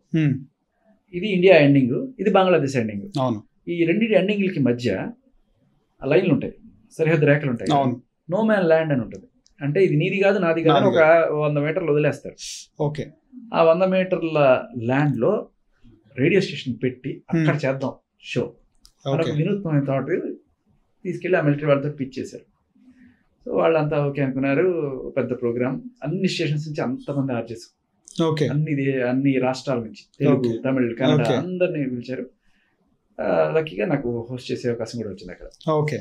ఇది ఇండియా ఎండింగ్, ఇది బంగ్లాదేశ్ ఎండింగ్.
అవును,
ఈ రెండింటి ఎండింగ్లకి మధ్య లైన్లు ఉంటాయి, సరిహద్దు రేఖలు ఉంటాయి. నో మ్యాన్ ల్యాండ్ అని ఉంటుంది. అంటే ఇది నీది కాదు నాది కాదు ఒక 100 మీటర్లు వదిలేస్తారు.
ఓకే,
ఆ 100 మీటర్ల ల్యాండ్ లో రేడియో స్టేషన్ పెట్టి అక్కడ చేద్దాం షో. మనకు వినూత్నమైన థాట్ తీసుకెళ్ళి ఆ మిలిటరీ వాళ్ళతో పిచ్ చేశారు. సో వాళ్ళంతా ఓకే అనుకున్నారు. పెద్ద ప్రోగ్రామ్, అన్ని స్టేషన్స్ నుంచి అంతమంది ఆర్జెస్, అన్ని రాష్ట్రాల నుంచి, తెలుగు, తమిళ్, కన్నడ అందరినీ పిలిచారు. లక్కీగా నాకు హోస్ట్ చేసే అవకాశం కూడా వచ్చింది అక్కడ.
ఓకే,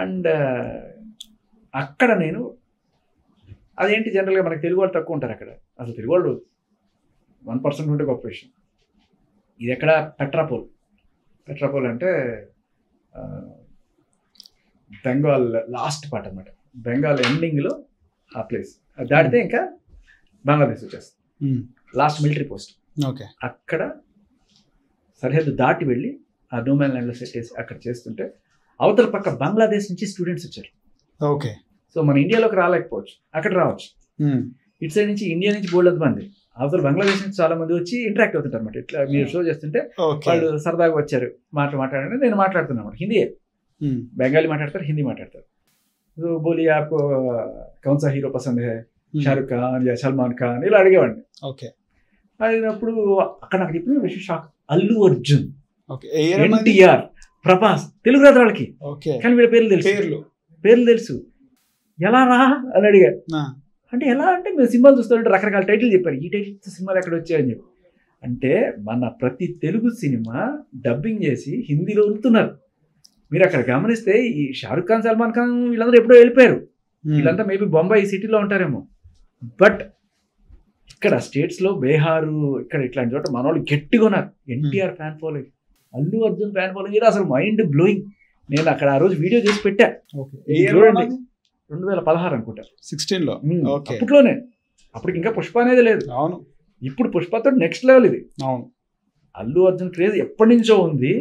అండ్ అక్కడ నేను అదేంటి జనరల్గా మనకి తెలుగు వాళ్ళు తక్కువ ఉంటారు అక్కడ. అసలు తెలుగు వాళ్ళు 1% ఉంటే గొప్ప విషయం. ఇది ఎక్కడ పెట్రాపోల్ అంటే బెంగాల్ లాస్ట్ పార్ట్ అనమాట. బెంగాల్ ఎండింగ్లో ఆ ప్లేస్ దాటితే ఇంకా బంగ్లాదేశ్ వచ్చేస్తుంది, లాస్ట్ మిలిటరీ పోస్ట్.
ఓకే,
అక్కడ సరిహద్దు దాటి వెళ్ళి ఆ నోమాన్ ల్యాండ్లో సెట్ చేసి అక్కడ చేస్తుంటే అవతల పక్క బంగ్లాదేశ్ నుంచి స్టూడెంట్స్ వచ్చారు.
ఓకే,
సో మన ఇండియాలోకి రాలేకపోవచ్చు, అక్కడ రావచ్చు. ఇటు సైడ్ నుంచి ఇండియా నుంచి బోల్డ్ మంది, అవతల బంగ్లాదేశ్ నుంచి చాలా మంది వచ్చి ఇంటరాక్ట్ అవుతుంటారు అనమాట. ఇట్లా మీరు షో చేస్తుంటే వాళ్ళు సరదాగా వచ్చారు, మాట్లాడండి, నేను మాట్లాడుతున్నాను అనమాట. హిందీయే, బెంగాలీ మాట్లాడతారు, హిందీ మాట్లాడతారు. సో బోలి ఆప్కో కౌన్ సా హీరో పసంద్ హై, షారుఖ్ ఖాన్ యా సల్మాన్ ఖాన్, ఇలా అడిగేవాడిని.
ఓకే,
అడిగినప్పుడు అక్కడ నాకు ఇప్పుడు విషయం షాక్, అల్లు అర్జున్,
ఎన్టీఆర్,
ప్రభాస్, తెలుగు రాదు వాళ్ళకి, కానీ వీళ్ళ పేర్లు తెలుసు. ఎలా రా అని అడిగా. అంటే ఎలా అంటే మేము సినిమాలు చూస్తుంటే రకరకాల టైటిల్ చెప్పారు, ఈ టైటిల్ సినిమాలు ఎక్కడ వచ్చాయని చెప్పి. అంటే మన ప్రతి తెలుగు సినిమా డబ్బింగ్ చేసి హిందీలో వదులుతున్నారు. మీరు అక్కడ గమనిస్తే ఈ షారుఖ్ ఖాన్, సల్మాన్ ఖాన్ వీళ్ళందరూ ఎప్పుడో వెళ్ళిపోయారు. వీళ్ళంతా మేబీ బొంబాయి సిటీలో ఉంటారేమో. బట్ ఇక్కడ స్టేట్స్లో బీహారు ఇక్కడ ఇట్లాంటి చోట మన వాళ్ళు గట్టిగా ఉన్నారు. NTR fan following, Allu Arjun fan following, ఇది అసలు మైండ్ బ్లోయింగ్. నేను అక్కడ ఆ రోజు వీడియో చేసి పెట్టా. 2016 అనుకుంటా, 16లో. అప్పట్లోనే, అప్పటికి ఇంకా పుష్ప అనేది లేదు.
అవును,
ఇప్పుడు పుష్పతో నెక్స్ట్ లెవెల్ ఇది.
అవును,
అల్లు అర్జున్ క్రేజ్ ఎప్పటి నుంచో ఉంది,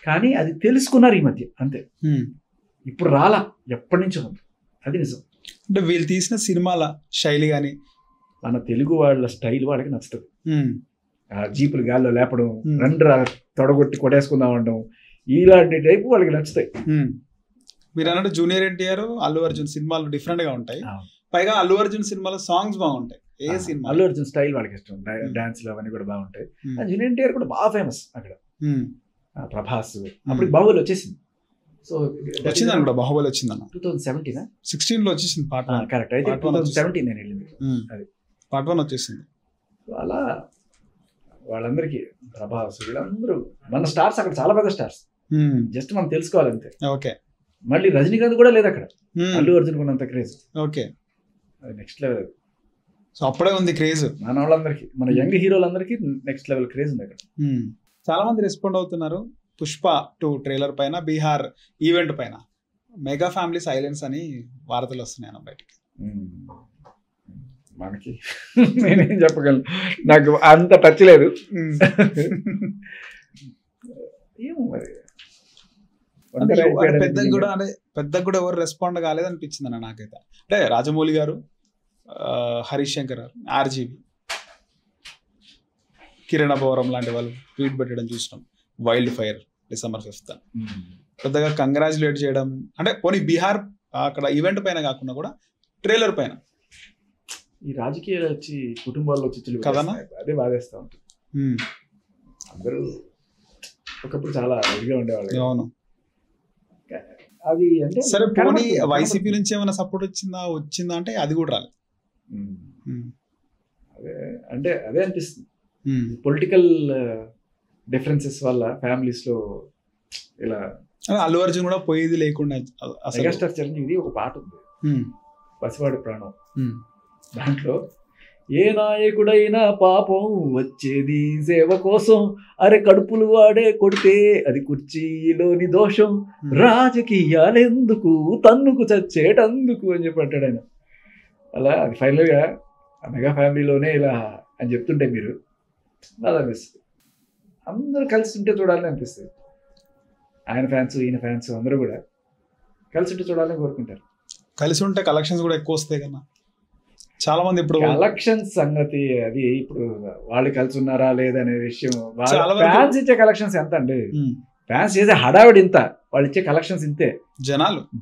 కానీ అది తెలుసుకున్నారు ఈ మధ్య అంతే. ఇప్పుడు రాలా, ఎప్పటి నుంచో ఉంది, అది నిజం.
అంటే వీళ్ళు తీసిన సినిమాల శైలి కానీ
మన తెలుగు వాళ్ళ స్టైల్ వాళ్ళకి నచ్చుతుంది. ఆ జీపులు గాల్లో లేపడం, రెండు తొడగొట్టి కొట్టేసుకుందాం అనడం, ఇలాంటి టైపు వాళ్ళకి నచ్చుతాయి.
మీరు అన్నట్టు జూనియర్ ఎన్టీఆర్, అల్లు అర్జున్ సినిమాలు డిఫరెంట్ గా ఉంటాయి. పైగా అల్లు అర్జున్ సినిమాలో సాంగ్స్ బాగుంటాయి. ఏ సినిమా
అల్లు అర్జున్ స్టైల్ వాళ్ళకి ఇష్టం, డాన్స్ లో అవన్నీ కూడా బాగుంటాయి. జూనియర్ ఎన్టీఆర్ కూడా బాగా ఫేమస్ అక్కడ. ప్రభాస్ అప్పుడు బాహుబలి వచ్చేసింది. సో
వచ్చింది కూడా, బాహుబలి వచ్చిందన్న
2016
లో వచ్చేసింది పార్ట్ 1.
కరెక్ట్. అయితే 2017 నేను వెళ్ళింది, అది
పార్ట్ 1 వచ్చేసింది.
అలా వాళ్ళందరికీ ప్రభాస్ వీళ్ళందరూ మన స్టార్స్, అక్కడ చాలా పెద్ద స్టార్స్, జస్ట్ మనం తెలుసుకోవాలంతే.
ఓకే.
మళ్ళీ రజనీకాంత్ కూడా లేదు అక్కడ, అల్లు అర్జున్ ఉన్నంత క్రేజ్.
ఓకే,
అది నెక్స్ట్ లెవెల్.
సో అప్పుడే ఉంది క్రేజ్
మన వాళ్ళందరికీ, మన యంగ్ హీరోలందరికీ నెక్స్ట్ లెవెల్ క్రేజ్ ఉంది అక్కడ.
చాలా మంది రెస్పాండ్ అవుతున్నారు పుష్ప 2 ట్రైలర్ పైన, బీహార్ ఈవెంట్ పైన. మెగా ఫ్యామిలీ సైలెన్స్ అని వార్తలు వస్తున్నాయి అన్న బయటికి.
మనకి నేనేం చెప్పగలను, నాకు అంత టచ్ లేదు. ఏమో మరి
పెద్దగా కూడా ఎవరు రెస్పాండ్ కాలేదు అనిపించింది అన్న నాకైతే. అంటే రాజమౌళి గారు, హరీష్ శంకర్ గారు, ఆర్జీవి, కిరణ్ అబోరం లాంటి వాళ్ళు ట్వీట్ పెట్టడం చూసినాం. వైల్డ్ ఫైర్ December 5th పెద్దగా కంగ్రాచులేట్ చేయడం, అంటే పోనీ బీహార్ అక్కడ ఈవెంట్ పైన కాకుండా కూడా ట్రైలర్ పైన.
ఈ రాజకీయాలు వచ్చి కుటుంబాల్లో వచ్చి
కదన్నా,
అదే బాధేస్తా ఉంటుంది. అందరూ ఒకప్పుడు చాలా ఇదిగా ఉండేవాళ్ళు.
అవును.
అది అంటే
సరే, పోనీ వైసీపీ నుంచి ఏమైనా సపోర్ట్ వచ్చిందా అంటే అది కూడా రాలేదు.
అదే అంటే అదే అనిపిస్తుంది, పొలిటికల్ డిఫరెన్సెస్ వల్ల ఫ్యామిలీస్ లో ఇలా.
అల్లు అర్జున్ కూడా పోయేది లేకుండా
మెగాస్టార్ చిరంజీవి ఒక పాట ఉంది, పసివాడి ప్రాణం. దాంట్లో ఏ నాయకుడైనా పాపం వచ్చేది సేవ కోసం, అరే కడుపులు వాడే కొడితే అది కుర్చీలోని దోషం, రాజకీయాలెందుకు తన్నుకు చచ్చేటందుకు అని చెప్పి అంటాడు ఆయన. అలా అది ఫైనల్గా ఆ మెగా ఫ్యామిలీలోనే ఇలా అని చెప్తుంటే మీరు బాగా అనిపిస్తుంది. అందరూ కలిసి ఉంటే చూడాలని అనిపిస్తుంది. ఆయన ఫ్యాన్స్, ఈయన ఫ్యాన్స్ అందరూ కూడా కలిసి ఉంటే చూడాలని కోరుకుంటారు.
కలిసి ఉంటే కలెక్షన్స్ కూడా ఎక్కువ వస్తాయి కదా. చాలా మంది ఇప్పుడు
కలెక్షన్స్ సంగతి అది, ఇప్పుడు వాళ్ళు కలిసి ఉన్నారా లేదనే విషయం, ఫ్యాన్స్ ఇచ్చే కలెక్షన్స్ ఎంత అండి? ఫ్యాన్స్ చేసే హడావిడి ఇంత, వాళ్ళు ఇచ్చే కలెక్షన్స్ ఇంతే.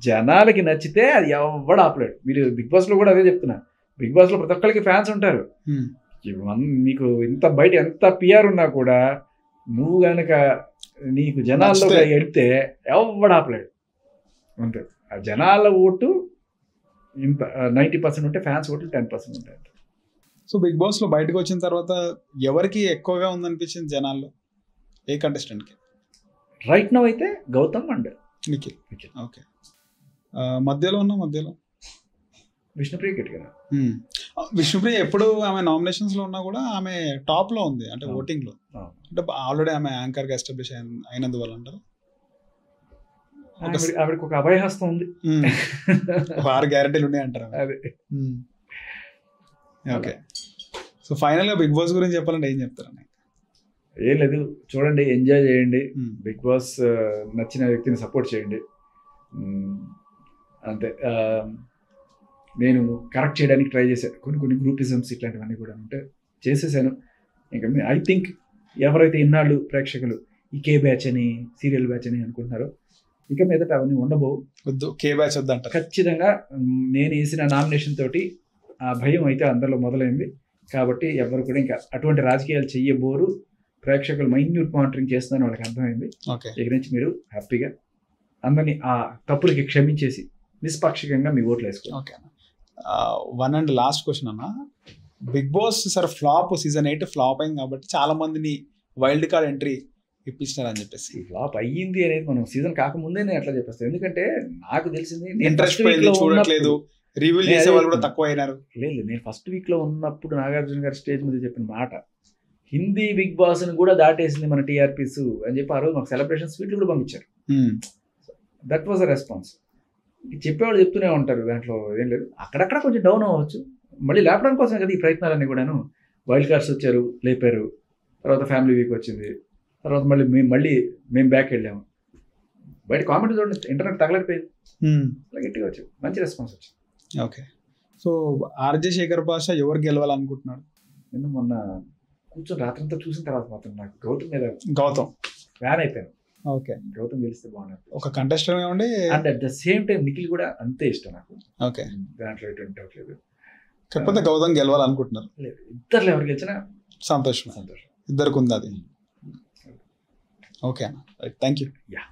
జనాలకి నచ్చితే అది ఎవడు ఆపలేడు. మీరు బిగ్ బాస్ లో కూడా అదే చెప్తున్నా, బిగ్ బాస్ లో ప్రతి ఒక్కరికి ఫ్యాన్స్ ఉంటారు. నీకు ఇంత బయట ఎంత పిఆర్ ఉన్నా కూడా నువ్వు గనక నీకు జనాల్లో వెళ్తే ఎవడు ఆపలేడు. అంతే, ఆ జనాల ఓటు ఇంత 90% ఉంటే ఫ్యాన్స్ ఓట్లు 10% ఉంటాయి.
సో బిగ్ బాస్ లో బయటకు వచ్చిన తర్వాత ఎవరికి ఎక్కువగా ఉందనిపించింది జనాల్లో, ఏ కంటెస్టెంట్ కి?
రైట్ నౌ అయితే గౌతమ్ అండ్
నిఖిల్. ఓకే. మధ్యలో విష్ణుప్రియ
గట్టిగా.
విష్ణుప్రియ ఎప్పుడు ఆమె నామినేషన్స్ లో ఉన్నా కూడా ఆమె టాప్ లో ఉంది, అంటే ఓటింగ్ లో. అంటే ఆల్రెడీ ఆమె యాంకర్ గా ఎస్టాబ్లిష్ అయినందువల్ల అంటారు.
ఆవిడకి ఒక అభయహస్తం ఉంది,
6 గ్యారెంటీలు ఉన్నాయి అంటారు.
అదే.
ఓకే. సో ఫైనల్ గా బిగ్ బాస్ గురించి చెప్పాలంటే ఏం చెప్తారు?
ఏం లేదు, చూడండి, ఎంజాయ్ చేయండి, బిగ్ బాస్ నచ్చిన వ్యక్తిని సపోర్ట్ చేయండి, అంతే. నేను కరెక్ట్ చేయడానికి ట్రై చేశాను, కొన్ని గ్రూపిజమ్స్ ఇట్లాంటివన్నీ కూడా ఉంటే చేసేసాను. ఇంకా ఐ థింక్ ఎవరైతే ఇన్నాళ్ళు ప్రేక్షకులు ఈ కే బ్యాచ్ అని, సీరియల్ బ్యాచ్ అని అనుకుంటున్నారో, ఇక మీదట అవన్నీ ఉండబోవు.
కే బ్యాచ్ వద్దంట.
ఖచ్చితంగా నేను వేసిన నామినేషన్ తోటి ఆ భయం అయితే అందరిలో మొదలైంది. కాబట్టి ఎవరు కూడా ఇంకా అటువంటి రాజకీయాలు చెయ్యబోరు. ప్రేక్షకులు మైన్యూట్ మానిటరింగ్ చేస్తుందని వాళ్ళకి అర్థమైంది. ఇక నుంచి మీరు హ్యాపీగా అందరినీ ఆ తప్పులకి క్షమించేసి నిష్పాక్షికంగా మీ ఓట్లు వేసుకోండి.
ఓకే. 1 and last క్వశ్చన్ అన్న, Bigg Boss sir flop season 8 flop అయింది కాబట్టి చాలా మందిని వైల్డ్ కార్డ్ ఎంట్రీ ఇప్పించినారు అని చెప్పేసి.
ఫ్లాప్ అయ్యింది అనేది మనం సీజన్ కాకముందే నేను ఎట్లా చెప్పేస్తాను, ఎందుకంటే నాకు తెలిసింది
ఇంట్రెస్ట్ చూడట్లేదు, రివ్యూ చేసే వాళ్ళు కూడా తక్కువ అయినారు.
లేదు, నేను ఫస్ట్ వీక్ లో ఉన్నప్పుడు నాగార్జున గారి స్టేజ్ మీద చెప్పిన మాట, హిందీ బిగ్ బాస్ ని కూడా దాటేసింది మన టీఆర్పీస్ అని చెప్పి ఆ రోజు మాకు సెలబ్రేషన్ స్వీట్లు కూడా పంపించారు. That was a response. చెప్పేవాళ్ళు చెప్తూనే ఉంటారు, దాంట్లో ఏం లేదు. అక్కడక్కడ కొంచెం డౌన్ అవ్వచ్చు, మళ్ళీ లేపడం కోసం కదా ఈ ప్రయత్నాలన్నీ కూడాను. వైల్డ్ కార్డ్స్ వచ్చారు, లేపారు, తర్వాత ఫ్యామిలీ వీక్ వచ్చింది, తర్వాత మళ్ళీ మేము బ్యాక్ వెళ్ళాము. బయట కామెంట్ చూడండి, ఇంటర్నెట్ తగలడిపోయింది, అలా గట్టిగా వచ్చింది, మంచి రెస్పాన్స్ వచ్చింది.
ఓకే. సో ఆర్జే శేఖర్ భాష ఎవరు గెలవాలనుకుంటున్నాడు?
నేను మొన్న కూర్చొని రాత్రంతా చూసిన తర్వాత మాత్రం నాకు గౌతమ్ మీద
గౌతమ్
ఫ్యాన్ అయిపోయాను.
ఓకే.
గౌతమ్ గెలిస్తే బాగున్నాడు.
ఒక కంటెస్టెంట్ ఉండి
and at the same time Nikhil కూడా అంతే ఇష్టం నాకు.
ఓకే.
దాంట్లో ఎటువంటి డౌట్ లేదు.
కాకపోతే గౌతమ్ గెలవాలనుకుంటున్నారు.
లేదు, ఇద్దరు ఎవరు గెలిచినా
సంతోషం.
సంతోషం.
ఇద్దరికి ఉంది అది. ఓకే అన్న, థ్యాంక్ యూ.
యా.